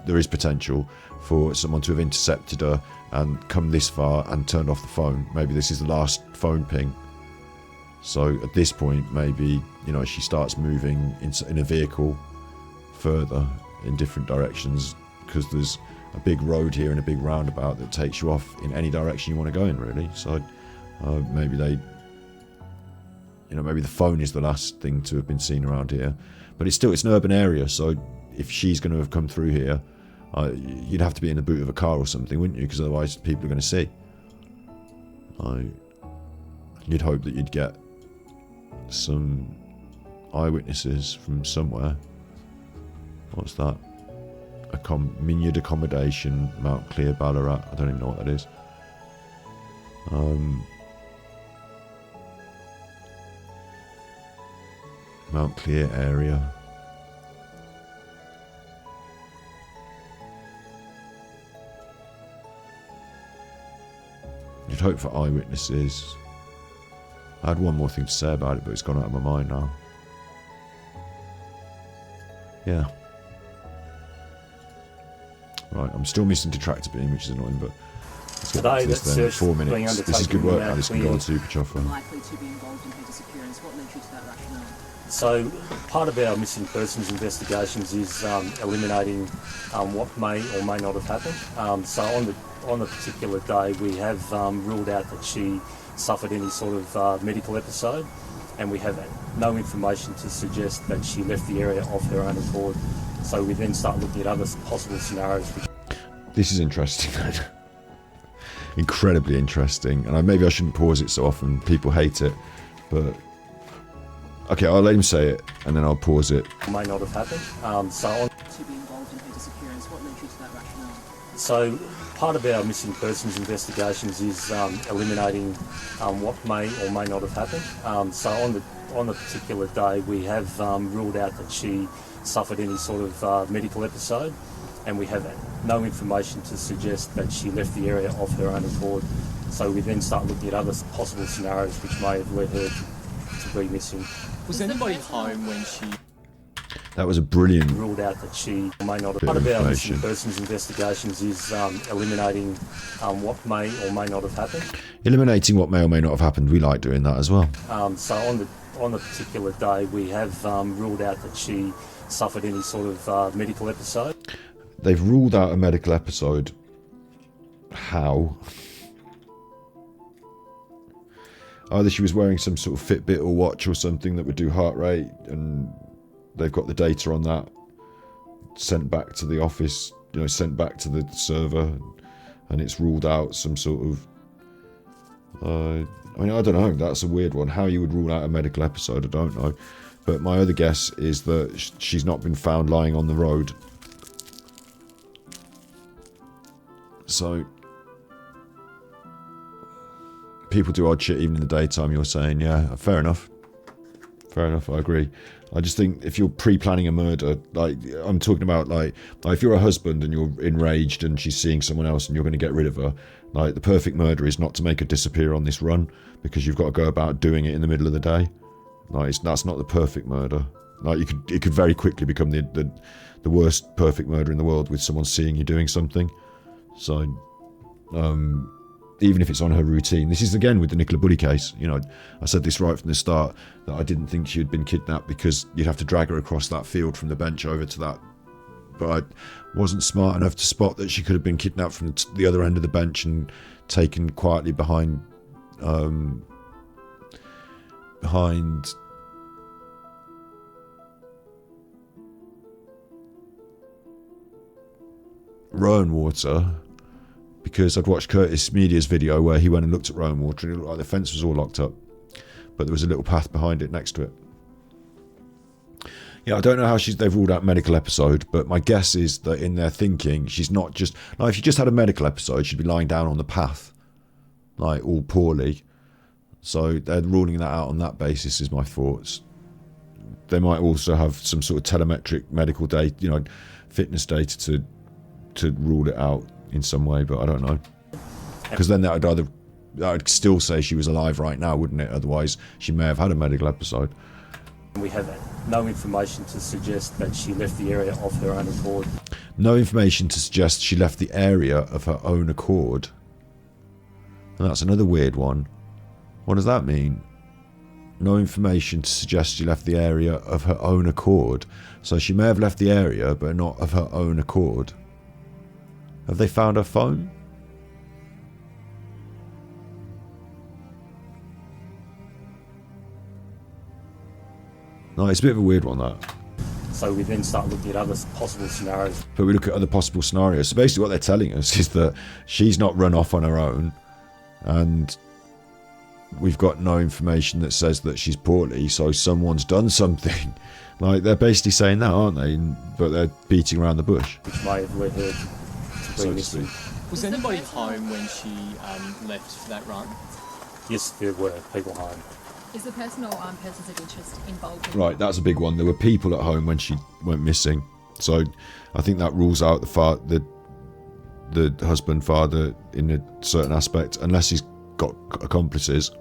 there is potential for someone to have intercepted her and come this far and turned off the phone. Maybe this is the last phone ping. So at this point, maybe, you know, she starts moving in a vehicle further in different directions, because there's a big road here and a big roundabout that takes you off in any direction you want to go in, really. So maybe maybe the phone is the last thing to have been seen around here. But it's an urban area, so if she's going to have come through here, You'd have to be in the boot of a car or something, wouldn't you? Because otherwise people are going to see. You'd hope that you'd get some eyewitnesses from somewhere. What's that? Minyard accommodation, Mount Clear, Ballarat. I don't even know what that is. Mount Clear area. You'd hope for eyewitnesses. I had one more thing to say about it, but it's gone out of my mind now. Yeah. Right, I'm still missing detractor beam, which is annoying, but let's get back to this then. 4 minutes. This is good work. Now this can go on Super Chopper. Likely to be involved in her disappearance. What led you to that rationale? So part of our missing persons investigations is eliminating what may or may not have happened. So on the particular day, we have ruled out that she suffered any sort of medical episode, and we have no information to suggest that she left the area of her own accord. So we then start looking at other possible scenarios. This is interesting. Incredibly interesting, and maybe I shouldn't pause it so often. People hate it, but okay, I'll let him say it, and then I'll pause it. May not have happened. To be involved in her disappearance. What led you to that rationale? So part of our missing persons investigations is eliminating what may or may not have happened. So on the particular day, we have ruled out that she suffered any sort of medical episode, and we have no information to suggest that she left the area of her own accord. So we then start looking at other possible scenarios which may have led her to be missing. Was anybody home when she... That was a brilliant... Ruled out that she may not have... Part of our missing persons investigations is eliminating what may or may not have happened. Eliminating what may or may not have happened. We like doing that as well. So on the particular day, we have ruled out that she suffered any sort of medical episode. They've ruled out a medical episode. How? Either she was wearing some sort of Fitbit or watch or something that would do heart rate, and they've got the data on that sent back to the office, sent back to the server, and it's ruled out some sort of... I don't know. That's a weird one. How you would rule out a medical episode, I don't know. But my other guess is that she's not been found lying on the road. So... people do odd shit even in the daytime, you're saying. Yeah, fair enough. Fair enough, I agree. I just think if you're pre-planning a murder, like I'm talking about, like if you're a husband and you're enraged and she's seeing someone else and you're going to get rid of her, like the perfect murder is not to make her disappear on this run, because you've got to go about doing it in the middle of the day. Like that's not the perfect murder. Like it could very quickly become the worst perfect murder in the world with someone seeing you doing something. So, even if it's on her routine. This is again with the Nicola Buddy case. I said this right from the start, that I didn't think she had been kidnapped because you'd have to drag her across that field from the bench over to that. But I wasn't smart enough to spot that she could have been kidnapped from the other end of the bench and taken quietly behind Rowan Water, because I'd watched Curtis Media's video where he went and looked at Rowan Water and it looked like the fence was all locked up, but there was a little path behind it next to it. Yeah, I don't know how they've ruled out medical episode, but my guess is that in their thinking, she's not just... Now, if she just had a medical episode, she'd be lying down on the path, like all poorly. So they're ruling that out on that basis, is my thoughts. They might also have some sort of telemetric medical data, fitness data to rule it out in some way, but I don't know. Because then that would still say she was alive right now, wouldn't it? Otherwise, she may have had a medical episode. We have no information to suggest that she left the area of her own accord. No information to suggest she left the area of her own accord. And that's another weird one. What does that mean? No information to suggest she left the area of her own accord. So she may have left the area, but not of her own accord. Have they found her phone? No, it's a bit of a weird one, that. So we then start looking at other possible scenarios. But we look at other possible scenarios. So basically what they're telling us is that she's not run off on her own, and we've got no information that says that she's poorly, so someone's done something. Like, they're basically saying that, aren't they? But they're beating around the bush. Which may have led her to be missing. Was anybody home when she left for that run? Yes, there were people home. Is the person or persons of interest involved in Right, that's a big one. There were people at home when she went missing. So I think that rules out the husband, father, in a certain aspect, unless he's got accomplices.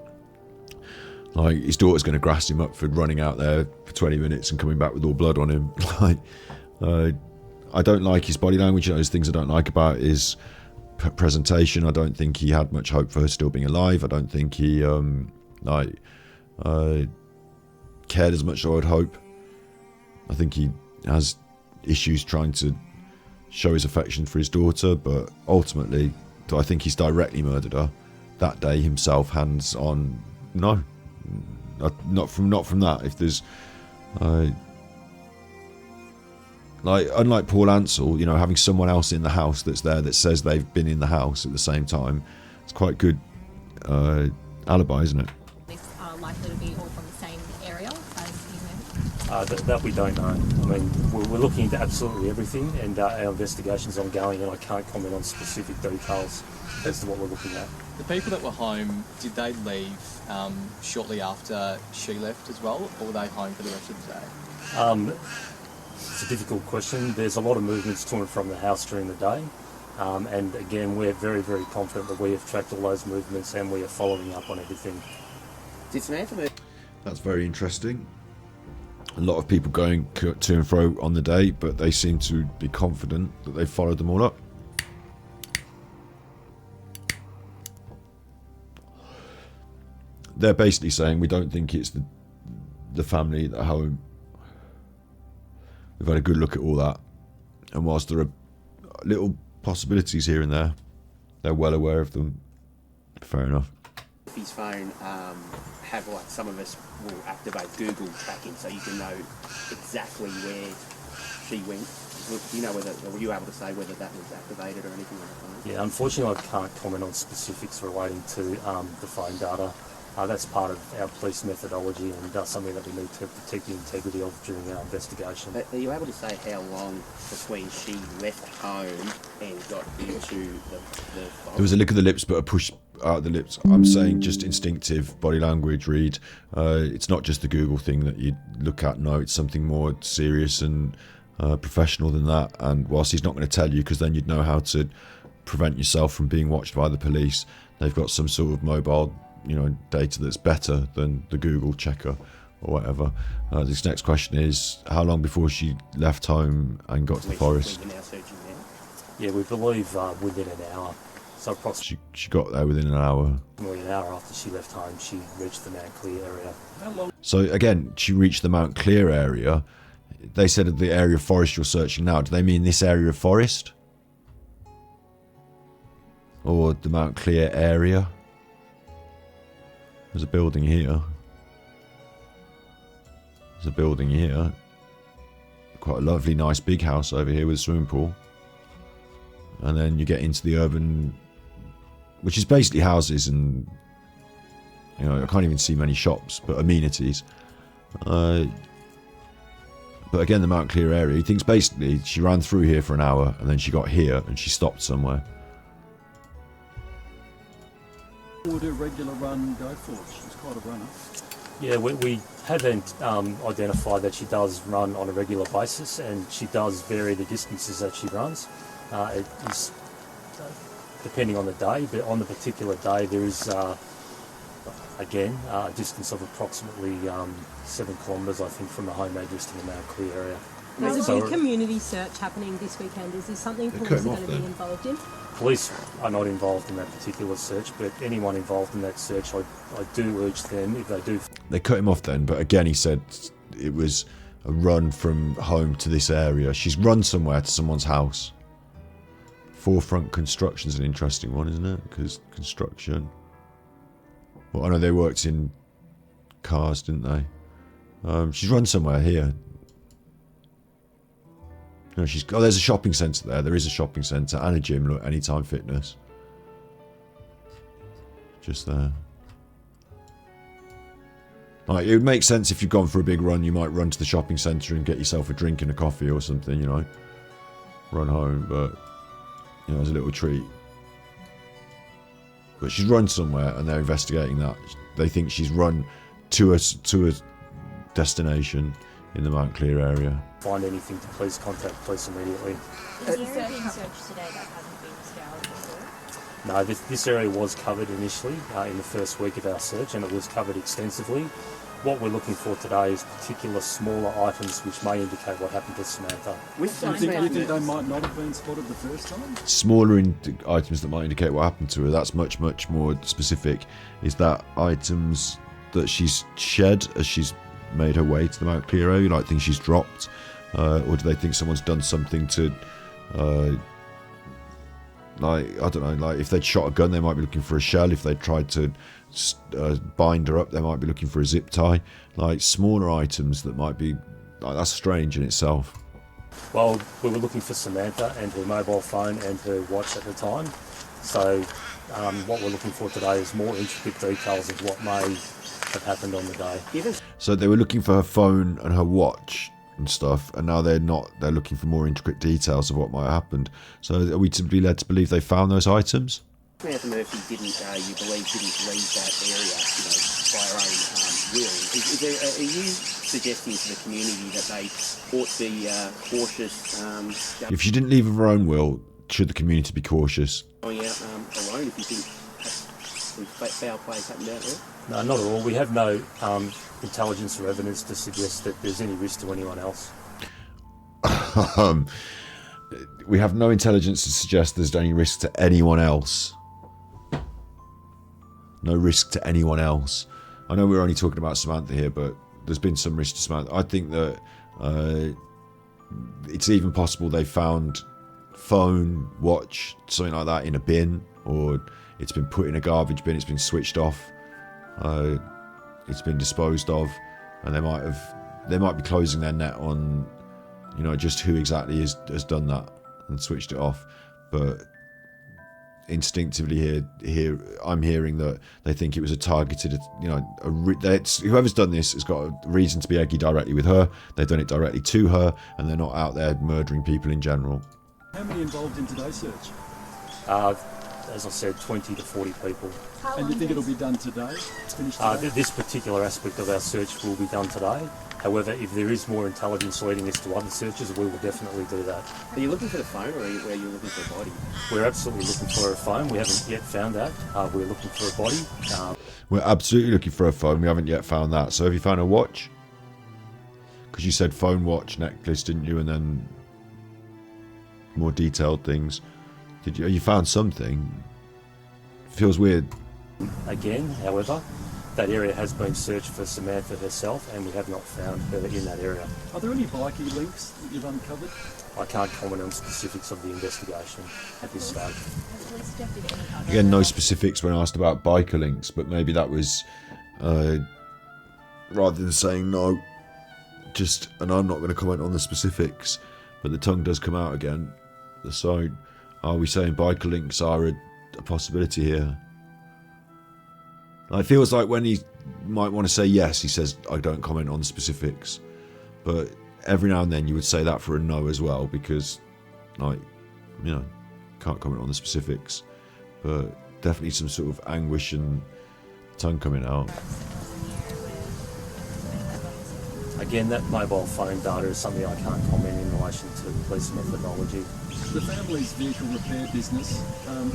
Like, his daughter's going to grass him up for running out there for 20 minutes and coming back with all blood on him. Like, I don't like his body language. You know, there's things I don't like about his presentation. I don't think he had much hope for her still being alive. I don't think he cared as much as I would hope. I think he has issues trying to show his affection for his daughter, but ultimately, do I think he's directly murdered her that day himself, hands on? No, not from that. If there's like, unlike Paul Ansell, you know, having someone else in the house that's there that says they've been in the house at the same time, it's quite good alibi, isn't it? are likely to be all from the same area as these men? That we don't know. I mean, we're looking into absolutely everything, and our investigation's ongoing, and I can't comment on specific details as to what we're looking at. The people that were home, did they leave shortly after she left as well, or were they home for the rest of the day? It's a difficult question. There's a lot of movements to and from the house during the day. And again, we're very, very confident that we have tracked all those movements and we are following up on everything. Did Samantha move? That's very interesting. A lot of people going to and fro on the day, but they seem to be confident that they've followed them all up. They're basically saying, we don't think it's the family at home. We've had a good look at all that, and whilst there are little possibilities here and there, they're well aware of them. Fair enough. If his phone have, like, some of us will activate Google tracking so you can know exactly where she went. Do you know were you able to say whether that was activated or anything on the phone? Yeah, unfortunately I can't comment on specifics relating to the phone data. That's part of our police methodology and something that we need to protect the integrity of during our investigation. Are you able to say how long between she left home and got into the phone? There was a lick of the lips, but a push out the lips. I'm saying just instinctive body language read. It's not just the Google thing that you look at. No, it's something more serious and professional than that. And whilst he's not going to tell you, because then you'd know how to prevent yourself from being watched by the police, they've got some sort of mobile, you know, data that's better than the Google checker or whatever. This next question is, how long before she left home and got to the forest? We're now searching now. Yeah, we believe within an hour. So approximately She got there within an hour. an hour after she left home, she reached the Mount Clear area. So again, she reached the Mount Clear area. They said the area of forest you're searching now. Do they mean this area of forest? Or the Mount Clear area? There's a building here. There's a building here. Quite a lovely, nice big house over here with a swimming pool. And then you get into the urban, which is basically houses and, you know, I can't even see many shops, but amenities. But again, the Mount Clear area, he thinks basically she ran through here for an hour and then she got here and she stopped somewhere. What would a regular run go for? She's quite a runner. Yeah, we haven't identified that she does run on a regular basis, and she does vary the distances that she runs. It is depending on the day, but on the particular day there is, again, a distance of approximately 7 kilometres, I think, from the home address to the Mount Clear area. There's a big community search happening this weekend. Is this something police are going to be involved in? Police are not involved in that particular search, but anyone involved in that search, I do urge them, if they do... They cut him off then, but again he said it was a run from home to this area. She's run somewhere to someone's house. Forefront Construction's an interesting one, isn't it? Because construction... Well, I know they worked in cars, didn't they? She's run somewhere here. No, there's a shopping centre there. There is a shopping centre and a gym. Look, Anytime Fitness. Just there. Like, it would make sense if you've gone for a big run. You might run to the shopping centre and get yourself a drink and a coffee or something. You know, run home, but you know, as a little treat. But she's run somewhere, and they're investigating that. They think she's run to a destination in the Mount Clear area. Find anything, to please contact police immediately. Is the area being searched today that hasn't been scoured before? No, this area was covered initially in the first week of our search, and it was covered extensively. What we're looking for today is particular smaller items which may indicate what happened to Samantha. You think they might not have been spotted the first time? Smaller items that might indicate what happened to her, that's much, much more specific. Is that items that she's shed as she's made her way to the Mount Clear area, like things she's dropped? Or do they think someone's done something to... like, I don't know, like if they'd shot a gun, they might be looking for a shell. If they'd tried to bind her up, they might be looking for a zip tie. Like smaller items that might be, like, that's strange in itself. Well, we were looking for Samantha and her mobile phone and her watch at the time. So what we're looking for today is more intricate details of what may have happened on the day. So they were looking for her phone and her watch and stuff, and now they're looking for more intricate details of what might have happened. So are we to be led to believe they found those items? Samantha Murphy didn't, you believe, didn't leave that area, by her own will. Are you suggesting to the community that they ought to be cautious? If she didn't leave of her own will, should the community be cautious? Going out alone if you think some foul plays happened out there? No, not at all. We have no intelligence or evidence to suggest that there's any risk to anyone else. We have no intelligence to suggest there's any risk to anyone else. No risk to anyone else. I know we're only talking about Samantha here, but there's been some risk to Samantha. I think that it's even possible they found phone, watch, something like that in a bin, or it's been put in a garbage bin, it's been switched off, it's been disposed of, and they might be closing their net on, you know, just who exactly has done that and switched it off. But instinctively here I'm hearing that they think it was a targeted, you know, whoever's done this has got a reason to be eggy directly with her. They've done it directly to her, and they're not out there murdering people in general. How many involved in today's search? As I said, 20 to 40 people. And you think it'll be done today? Finished today? This particular aspect of our search will be done today. However, if there is more intelligence leading us to other searches, we will definitely do that. Are you looking for the phone, or are you looking for a body? We're absolutely looking for a phone. We haven't yet found that. We're looking for a body. We're absolutely looking for a phone. We haven't yet found that. So have you found a watch? Because you said phone, watch, necklace, didn't you? And then more detailed things. You found something? Feels weird. Again, however, that area has been searched for Samantha herself, and we have not found her in that area. Are there any bikie links that you've uncovered? I can't comment on specifics of the investigation at this stage. Again, no specifics when asked about biker links, but maybe that was rather than saying no, just, and I'm not going to comment on the specifics, but the tongue does come out again. So, are we saying biker links are a possibility here? It feels like when he might want to say yes, he says, I don't comment on specifics. But every now and then you would say that for a no as well, because, like, you know, can't comment on the specifics. But definitely some sort of anguish and tongue coming out. Again, that mobile phone data is something I can't comment in relation to police methodology. The family's vehicle repair business,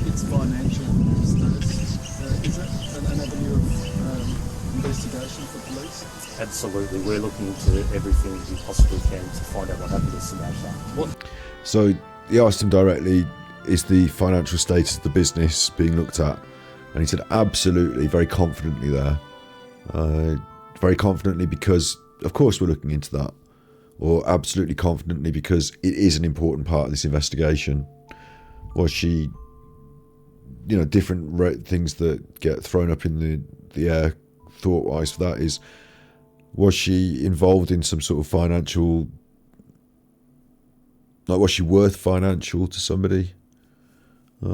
its financial status, is that an avenue of investigation for police? Absolutely. We're looking into everything we possibly can to find out what happened to Samantha. So he asked him directly, is the financial status of the business being looked at? And he said absolutely, very confidently there. Very confidently because, of course, we're looking into that. Or absolutely confidently because it is an important part of this investigation. Was she, you know, different things that get thrown up in the air thought-wise for that is, was she involved in some sort of financial Like, was she worth financial to somebody? It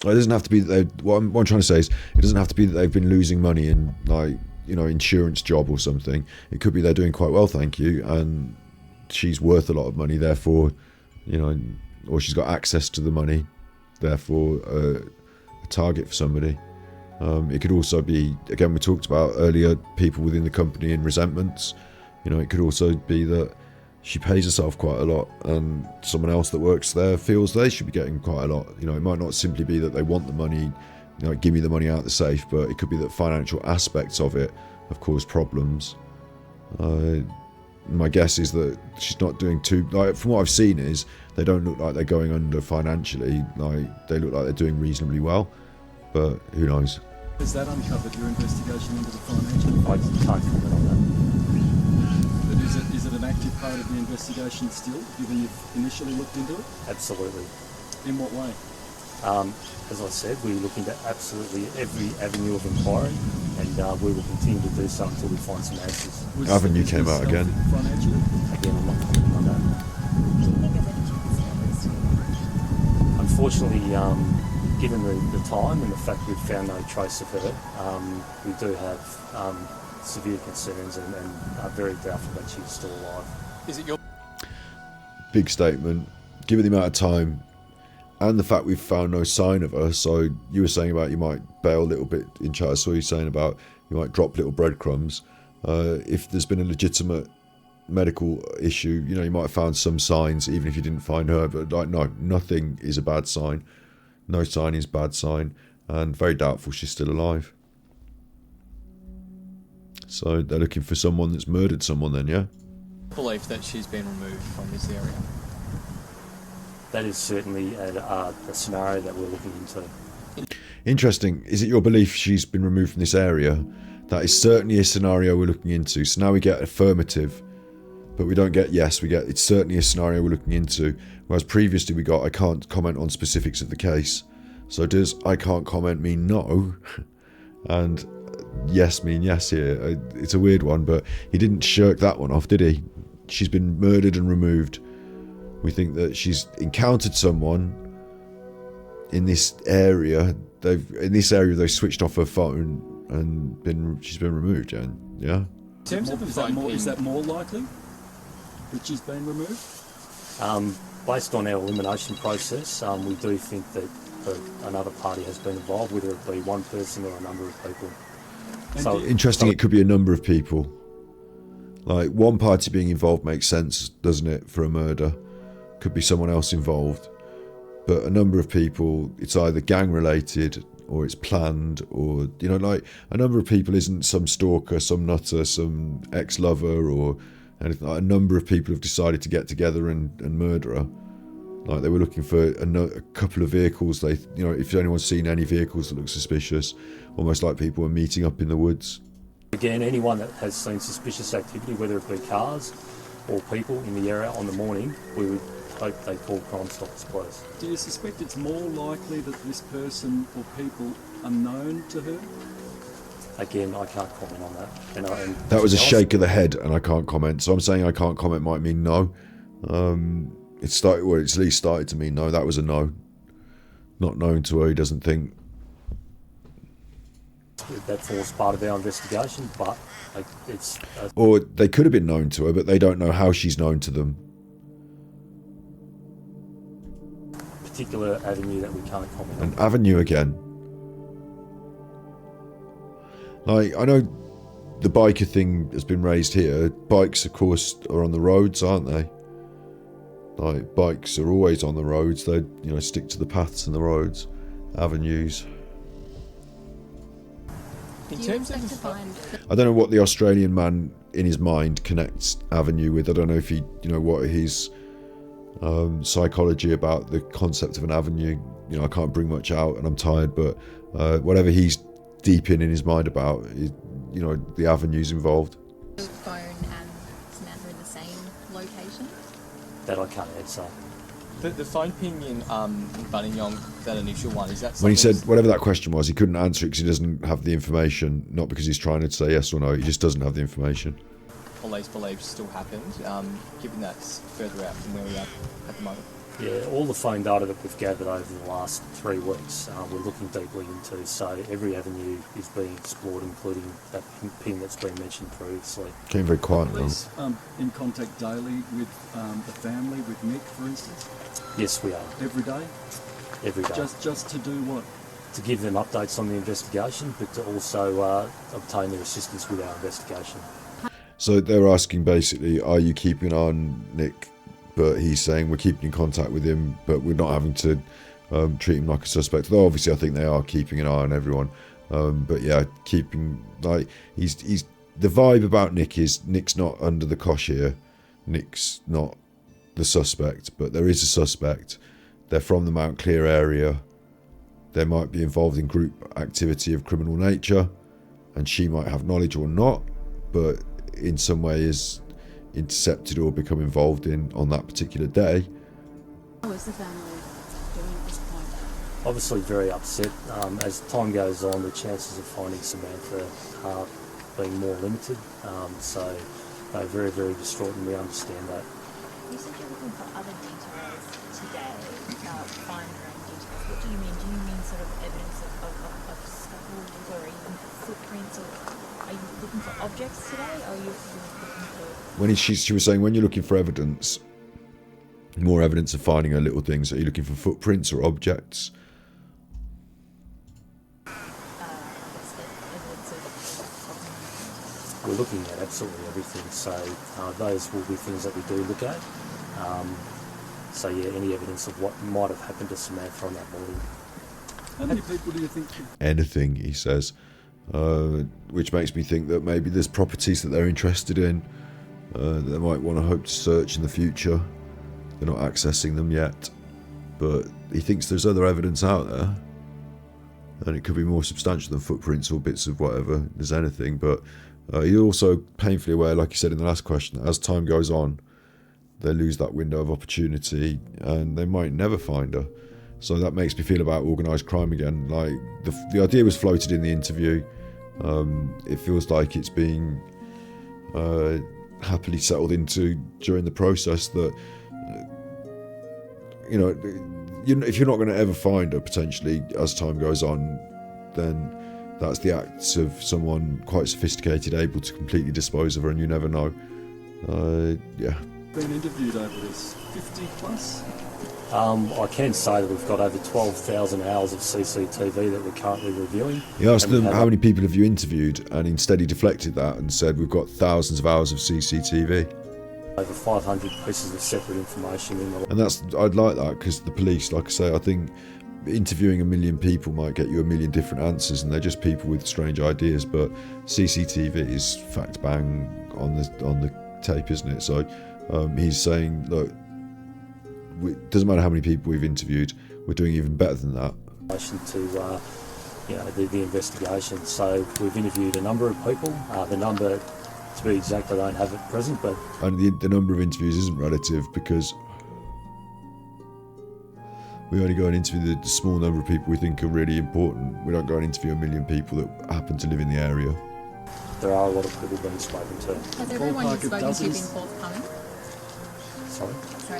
doesn't have to be that what I'm trying to say is, it doesn't have to be that they've been losing money in, like, you know, insurance job or something. It could be they're doing quite well, thank you, and she's worth a lot of money, therefore, you know, or she's got access to the money, therefore a target for somebody. It could also be, again, we talked about earlier, people within the company and resentments. You know, it could also be that she pays herself quite a lot and someone else that works there feels they should be getting quite a lot. You know, it might not simply be that they want the money, you know, give me the money out of the safe, but it could be that financial aspects of it have caused problems. My guess is that she's not doing too, like, from what I've seen is, they don't look like they're going under financially. Like, they look like they're doing reasonably well, but who knows? Has that uncovered your investigation into the financial? I can't comment on that. But is it an active part of the investigation still, given you've initially looked into it? Absolutely. In what way? As I said, we look into absolutely every avenue of inquiry, and we will continue to do so until we find some answers. Was Avenue the came out business again. healthy financially? Again, I'm not commenting on that. Unfortunately, given the time and the fact we've found no trace of her, we do have severe concerns and are very doubtful that she's still alive. Is it your Big statement. Given the amount of time and the fact we've found no sign of her, so you were saying about you might bail a little bit in chat. I saw you saying about you might drop little breadcrumbs. If there's been a legitimate medical issue, you know, you might have found some signs even if you didn't find her, but like, no, nothing is a bad sign. No sign is bad sign, and very doubtful she's still alive. So they're looking for someone that's murdered someone then, yeah? belief that she's been removed from this area? That is certainly a scenario that we're looking into. Interesting. Is it your belief she's been removed from this area? That is certainly a scenario we're looking into. So now we get affirmative, but we don't get yes. We get it's certainly a scenario we're looking into. Whereas previously we got I can't comment on specifics of the case. So does I can't comment mean no? And yes mean yes here? It's a weird one, but he didn't shirk that one off, did he? She's been murdered and removed. We think that she's encountered someone in this area. They've switched off her phone and she's been removed. Yeah. Is that more likely that she's been removed? Based on our elimination process, we do think that another party has been involved, whether it be one person or a number of people. Interesting. It could be a number of people. Like one party being involved makes sense, doesn't it? For a murder, could be someone else involved, but a number of people. It's either gang related or it's planned, or like a number of people isn't some stalker, some nutter, some ex-lover, or anything. Like a number of people have decided to get together and murder her. Like they were looking for a couple of vehicles. If anyone's seen any vehicles that look suspicious, almost like people were meeting up in the woods. Again, anyone that has seen suspicious activity, whether it be cars or people in the area on the morning, we would hope they call Crime Stoppers, please. Do you suspect it's more likely that this person or people are known to her? Again, I can't comment on that. And that was a shake of the head, and I can't comment. So I'm saying I can't comment might mean no. It's at least started to mean no. That was a no. Not known to her. He doesn't think. That forms part of our investigation, but it's... Or they could have been known to her, but they don't know how she's known to them. Particular avenue that we can't comment on. An avenue again. Like, I know the biker thing has been raised here. Bikes, of course, are on the roads, aren't they? Like, bikes are always on the roads. They, stick to the paths and the roads. Avenues. In terms of I don't know what the Australian man in his mind connects avenue with. I don't know if he, what his psychology about the concept of an avenue. I can't bring much out and I'm tired, but whatever he's deep in his mind about, the avenues involved. The phone and Samantha in the same location? That I can't answer. The phone ping in Buninyong, that initial one, is that something... When he said whatever that question was, he couldn't answer it because he doesn't have the information, not because he's trying to say yes or no, he just doesn't have the information. A police believe still happened, given that's further out from where we are at the moment? Yeah, all the phone data that we've gathered over the last 3 weeks, we're looking deeply into. So every avenue is being explored, including that pin that's been mentioned previously. Came very quiet though. Police in contact daily with the family, with Nick, for instance? Yes, we are. Every day? Every day. Just to do what? To give them updates on the investigation, but to also obtain their assistance with our investigation. So they're asking basically, are you keeping an eye on Nick? But he's saying we're keeping in contact with him, but we're not having to treat him like a suspect. Though obviously I think they are keeping an eye on everyone. But yeah, keeping, like, he's the vibe about Nick is Nick's not under the cosh here. Nick's not the suspect, but there is a suspect. They're from the Mount Clear area. They might be involved in group activity of criminal nature, and she might have knowledge or not, but in some way is intercepted or become involved in on that particular day. How is the family doing at this point? Obviously very upset. As time goes on, the chances of finding Samantha are being more limited. So they're very, very distraught, and we understand that. You said you're looking for other details today, fine grained details. What do you mean? Do you mean sort of evidence of scuffles or even footprints? Or are you looking for objects today, or are you looking for... She was saying, when you're looking for evidence, more evidence of finding her little things, are you looking for footprints or objects? We're looking at absolutely everything, so those will be things that we do look at. So yeah, any evidence of what might have happened to Samantha on that morning. How many people do you think? Anything, he says, which makes me think that maybe there's properties that they're interested in. They might want to hope to search in the future. They're not accessing them yet, but he thinks there's other evidence out there, and it could be more substantial than footprints or bits of whatever. There's anything, but he's also painfully aware, like you said in the last question, that as time goes on, they lose that window of opportunity, and they might never find her. So that makes me feel about organised crime again. Like the idea was floated in the interview. It feels like it's being happily settled into during the process that if you're not going to ever find her potentially as time goes on, then that's the acts of someone quite sophisticated able to completely dispose of her, and you never know. Yeah. Been interviewed over this 50 plus? I can say that we've got over 12,000 hours of CCTV that we're currently reviewing. He asked them, how many people have you interviewed? And instead he deflected that and said, we've got thousands of hours of CCTV. Over 500 pieces of separate information in the... And I'd like that, because the police, like I say, I think interviewing 1 million people might get you 1 million different answers, and they're just people with strange ideas, but CCTV is fact bang on the tape, isn't it? So he's saying, look, it doesn't matter how many people we've interviewed, we're doing even better than that. In relation to the investigation, so we've interviewed a number of people. The number, to be exact, I don't have at present, but... And the number of interviews isn't relative, because we only go and interview the small number of people we think are really important. We don't go and interview 1 million people that happen to live in the area. There are a lot of people being spoken to. Has everyone you've spoken to been forthcoming? Sorry?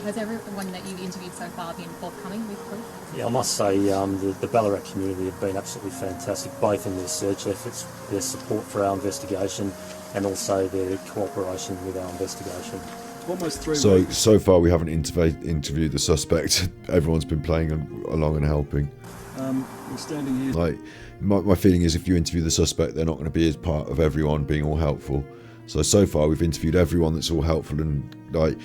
Has everyone that you've interviewed so far been forthcoming with proof? Yeah, I must say the Ballarat community have been absolutely fantastic, both in their search efforts, their support for our investigation, and also their cooperation with our investigation. Almost 3 weeks. So far we haven't interviewed the suspect. Everyone's been playing along and helping. We're standing here. Like, my feeling is if you interview the suspect, they're not going to be as part of everyone being all helpful. So far we've interviewed everyone that's all helpful, and like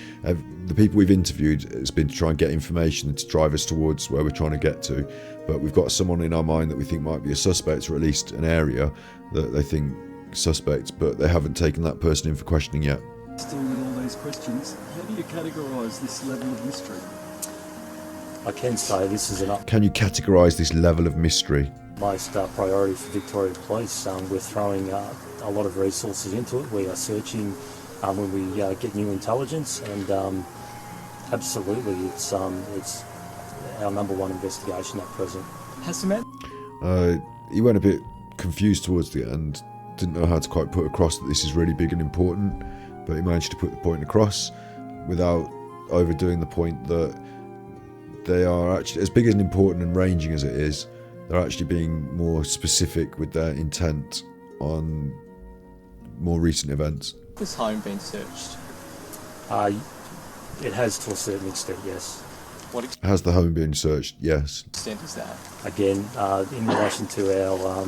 the people we've interviewed, it's been to try and get information and to drive us towards where we're trying to get to. But we've got someone in our mind that we think might be a suspect, or at least an area that they think suspect, but they haven't taken that person in for questioning yet. Still with all these questions, how do you categorise this level of mystery? I can say this is Can you categorise this level of mystery? Most priority for Victoria Police. We're throwing a lot of resources into it. We are searching when we get new intelligence, and absolutely, it's our number one investigation at present. Has Samantha? He went a bit confused towards the end, didn't know how to quite put across that this is really big and important, but he managed to put the point across without overdoing the point that they are actually, as big and important and ranging as it is, they're actually being more specific with their intent on more recent events. Has home been searched? It has to a certain extent, yes. What Has the home been searched? Yes. extent is that? Again, in relation to our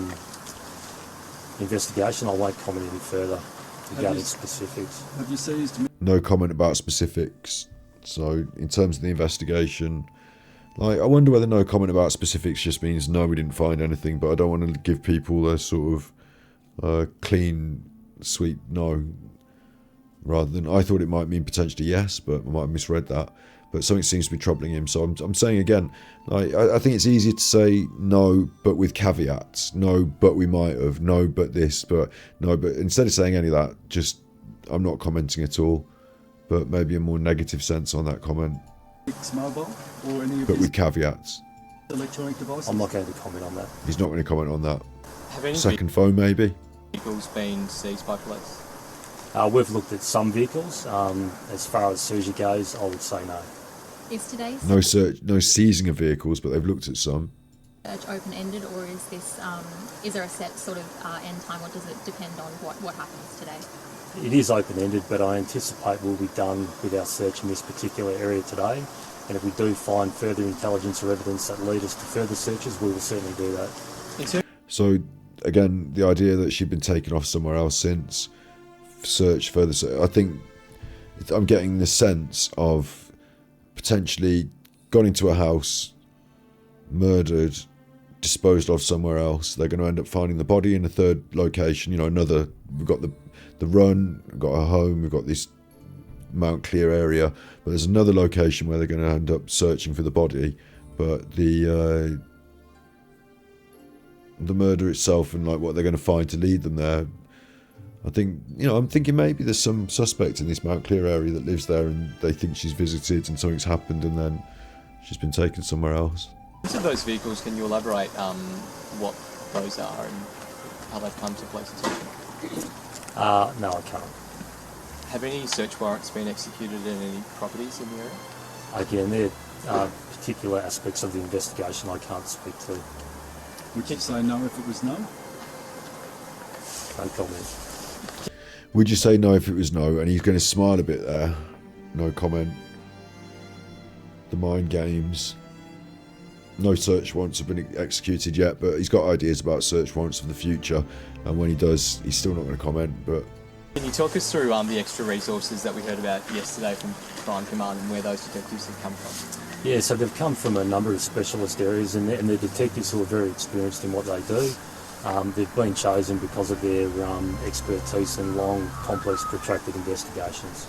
investigation, I won't comment any further regarding specifics. Have you seized No comment about specifics. So in terms of the investigation, like, I wonder whether no comment about specifics just means no, we didn't find anything, but I don't want to give people a sort of clean, sweet no, rather than, I thought it might mean potentially yes, but I might have misread that. But something seems to be troubling him, so I'm saying again, like, I think it's easier to say no, but with caveats. No, but we might have. No, but this, but no, but instead of saying any of that, just, I'm not commenting at all, but maybe a more negative sense on that comment, mobile or any of but his with caveats. electronic devices? I'm not going to comment on that. He's not going to comment on that. Have any Second phone, maybe? vehicles been seized by police? We've looked at some vehicles. As far as seizure goes, I would say no. Is today's No search, no seizing of vehicles, but they've looked at some. search open-ended, or is this is there a set sort of end time, or does it depend on what happens today? It is open-ended, but I anticipate we'll be done with our search in this particular area today. And if we do find further intelligence or evidence that lead us to further searches, we will certainly do that. So again, the idea that she'd been taken off somewhere else since, search further. I think I'm getting the sense of potentially gone into a house, murdered, disposed of somewhere else. They're going to end up finding the body in a third location. You know, another. We've got the run, we've got a home, we've got this Mount Clear area, but there's another location where they're going to end up searching for the body. But the murder itself and like what they're going to find to lead them there, I think, you know, I'm thinking maybe there's some suspect in this Mount Clear area that lives there and they think she's visited and something's happened and then she's been taken somewhere else. In terms of those vehicles, can you elaborate what those are and how they've come to police attention? No, I can't. Have any search warrants been executed in any properties in the area? Again, there are particular aspects of the investigation I can't speak to. Would you say no if it was no? No comment. Would you say no if it was no? And he's going to smile a bit there. No comment. The mind games. No search warrants have been executed yet, but he's got ideas about search warrants for the future. And when he does, he's still not going to comment. But Can you talk us through the extra resources that we heard about yesterday from Crime Command and where those detectives have come from? Yeah, so they've come from a number of specialist areas and they're detectives who are very experienced in what they do. They've been chosen because of their expertise in long, complex, protracted investigations.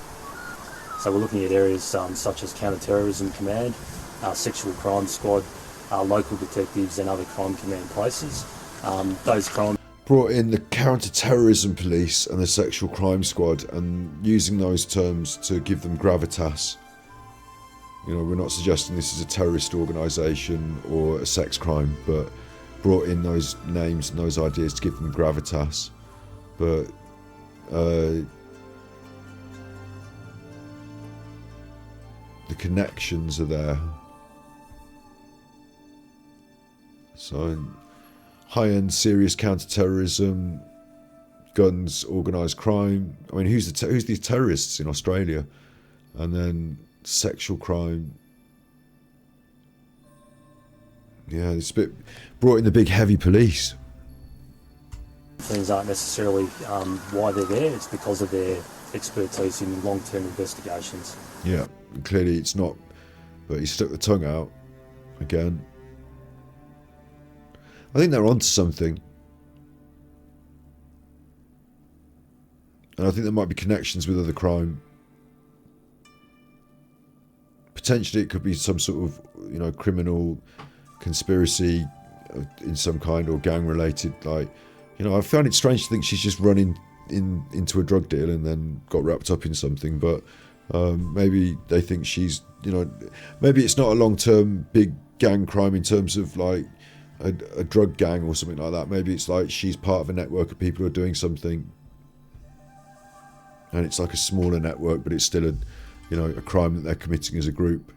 So we're looking at areas such as counter-terrorism command, sexual crime squad, local detectives and other crime command places. Those crime brought in the counter-terrorism police and the sexual crime squad and using those terms to give them gravitas. You know, we're not suggesting this is a terrorist organisation or a sex crime, but brought in those names and those ideas to give them gravitas. But the connections are there. So high-end serious counter-terrorism, guns, organised crime. I mean, who's the terrorists in Australia? And then sexual crime. Yeah, it's a bit brought in the big heavy police. things aren't necessarily why they're there. It's because of their expertise in long-term investigations. Yeah, clearly it's not, but he stuck the tongue out again. I think they're onto something. And I think there might be connections with other crime. Potentially it could be some sort of, you know, criminal conspiracy in some kind or gang related. Like, you know, I found it strange to think she's just run into a drug deal and then got wrapped up in something. But maybe they think she's, you know, maybe it's not a long-term big gang crime in terms of like a drug gang or something like that. Maybe it's like she's part of a network of people who are doing something and it's like a smaller network, but it's still a crime that they're committing as a group.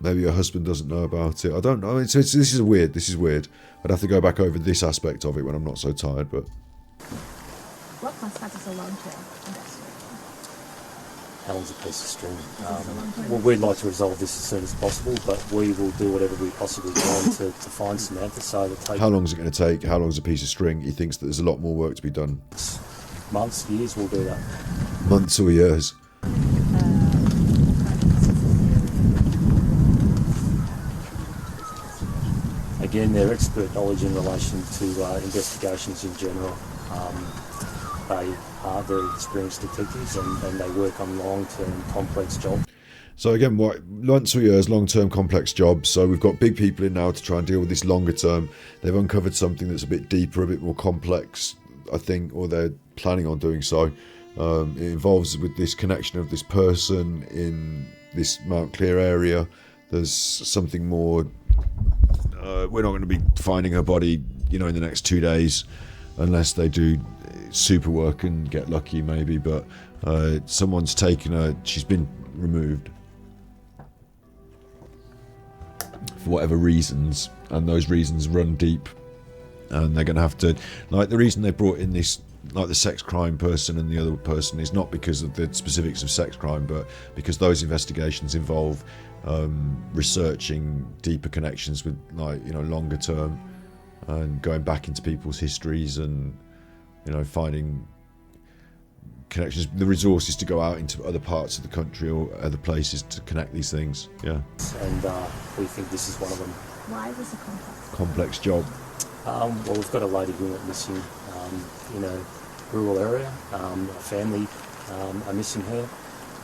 Maybe her husband doesn't know about it. I don't know. This is weird. I'd have to go back over this aspect of it when I'm not so tired. But What classifies as a long-term investigation? How long's a piece of string? Well, we'd like to resolve this as soon as possible, but we will do whatever we possibly can to find Samantha. So that how long is it going to take? How long is a piece of string? He thinks that there's a lot more work to be done. Months, years, we'll do that. Months or years? Again, their expert knowledge in relation to investigations in general. They are very experienced detectives and they work on long-term complex jobs. So again, months or years, long-term complex jobs. So we've got big people in now to try and deal with this longer term. They've uncovered something that's a bit deeper, a bit more complex, I think, or they're planning on doing so. It involves with this connection of this person in this Mount Clear area. There's something more. We're not going to be finding her body, in the next 2 days, unless they do super work and get lucky, maybe. But someone's taken her. She's been removed for whatever reasons, and those reasons run deep. And they're going to have to, like, the reason they brought in this, like, the sex crime person and the other person is not because of the specifics of sex crime, but because those investigations involve researching deeper connections with, like, longer term, and going back into people's histories and, finding connections, the resources to go out into other parts of the country or other places to connect these things. Yeah. And we think this is one of them. Why was it complex? Complex job. Well, we've got a lady who went missing in a rural area. A family are missing her,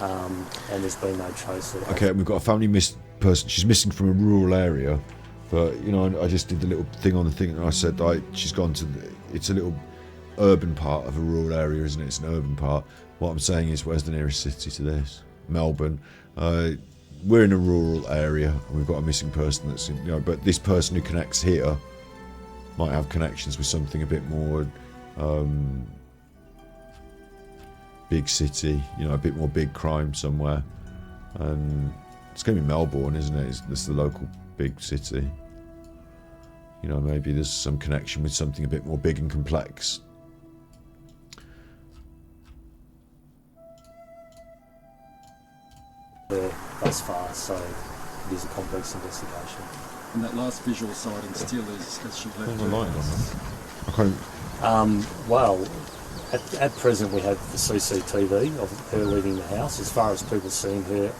and there's been no trace of her. Okay, we've got a family person. She's missing from a rural area, but I just did the little thing on the thing, and I said, like, she's gone to. It's a little urban part of a rural area, isn't it? It's an urban part. What I'm saying is, where's the nearest city to this? Melbourne. We're in a rural area, and we've got a missing person that's in. But this person who connects here might have connections with something a bit more big city, a bit more big crime somewhere. And it's going to be Melbourne, isn't it? It's the local big city. Maybe there's some connection with something a bit more big and complex. Thus far, so it is a complex investigation. And that last visual sighting still is as she left Okay. Well, at present we have the CCTV of her leaving the house. As far as people seeing her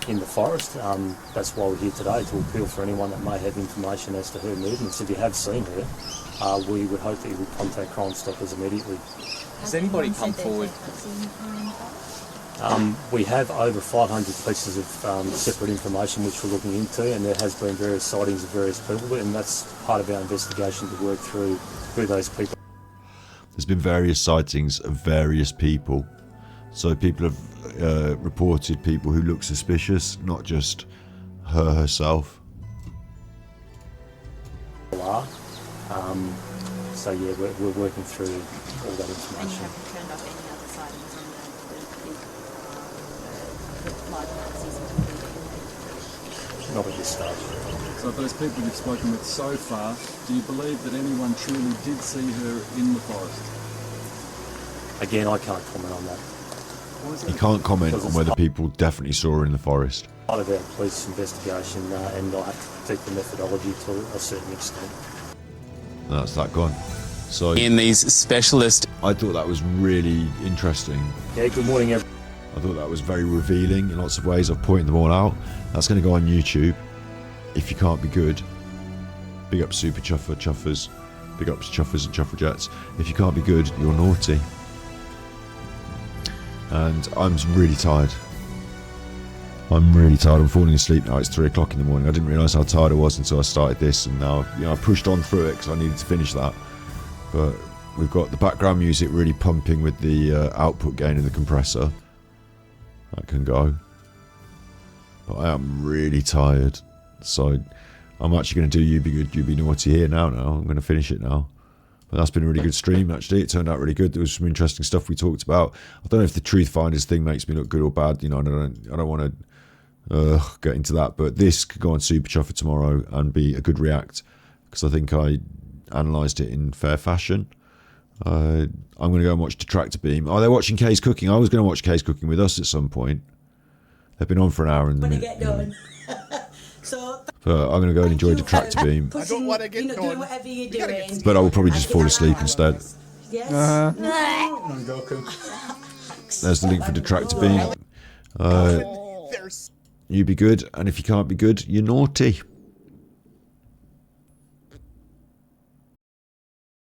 in the forest, that's why we're here today, to appeal for anyone that may have information as to her movements. If you have seen her, we would hope that you would contact Crime Stoppers immediately. Has anybody come forward? We have over 500 pieces of separate information which we're looking into, and there has been various sightings of various people, and that's part of our investigation to work through who those people. There's been various sightings of various people, so people have reported people who look suspicious, not just her herself. So yeah, we're working through all that information. And you haven't turned up any other sightings on the live CCTV? Not at this stage. So those people you've spoken with so far, do you believe that anyone truly did see her in the forest? Again, I can't comment on that. You can't comment on whether people definitely saw her in the forest. Part of our police investigation, and I have to take the methodology to a certain extent. That's that gone. So In these specialist... I thought that was really interesting. Yeah, good morning, everyone. I thought that was very revealing in lots of ways. I've pointed them all out. That's going to go on YouTube. If you can't be good, big up Super Chuffers. Big ups Chuffers and Chuffrejets. If you can't be good, you're naughty. And I'm really tired. I'm falling asleep now. It's 3 o'clock in the morning. I didn't realise how tired I was until I started this, and now I pushed on through it because I needed to finish that. But we've got the background music really pumping with the output gain in the compressor. That can go. But I am really tired, so I'm actually going to do You Be Good, You Be Naughty here now. I'm going to finish it now. But that's been a really good stream, actually. It turned out really good. There was some interesting stuff we talked about. I don't know if the Truth Finders thing makes me look good or bad. You know, I don't want to get into that. But this could go on Super Chuffer tomorrow and be a good react, because I think I analysed it in fair fashion. I'm going to go and watch Detractor Beam. Oh, they're watching Kay's Cooking. I was going to watch Kay's Cooking with us at some point. They've been on for an hour and a minute. So, but I'm going to go and enjoy Detractor Beam. I don't want to get doing whatever you're doing. But I will probably just fall asleep instead. Yes. There's the link for Detractor Beam. You be good, and if you can't be good, you're naughty.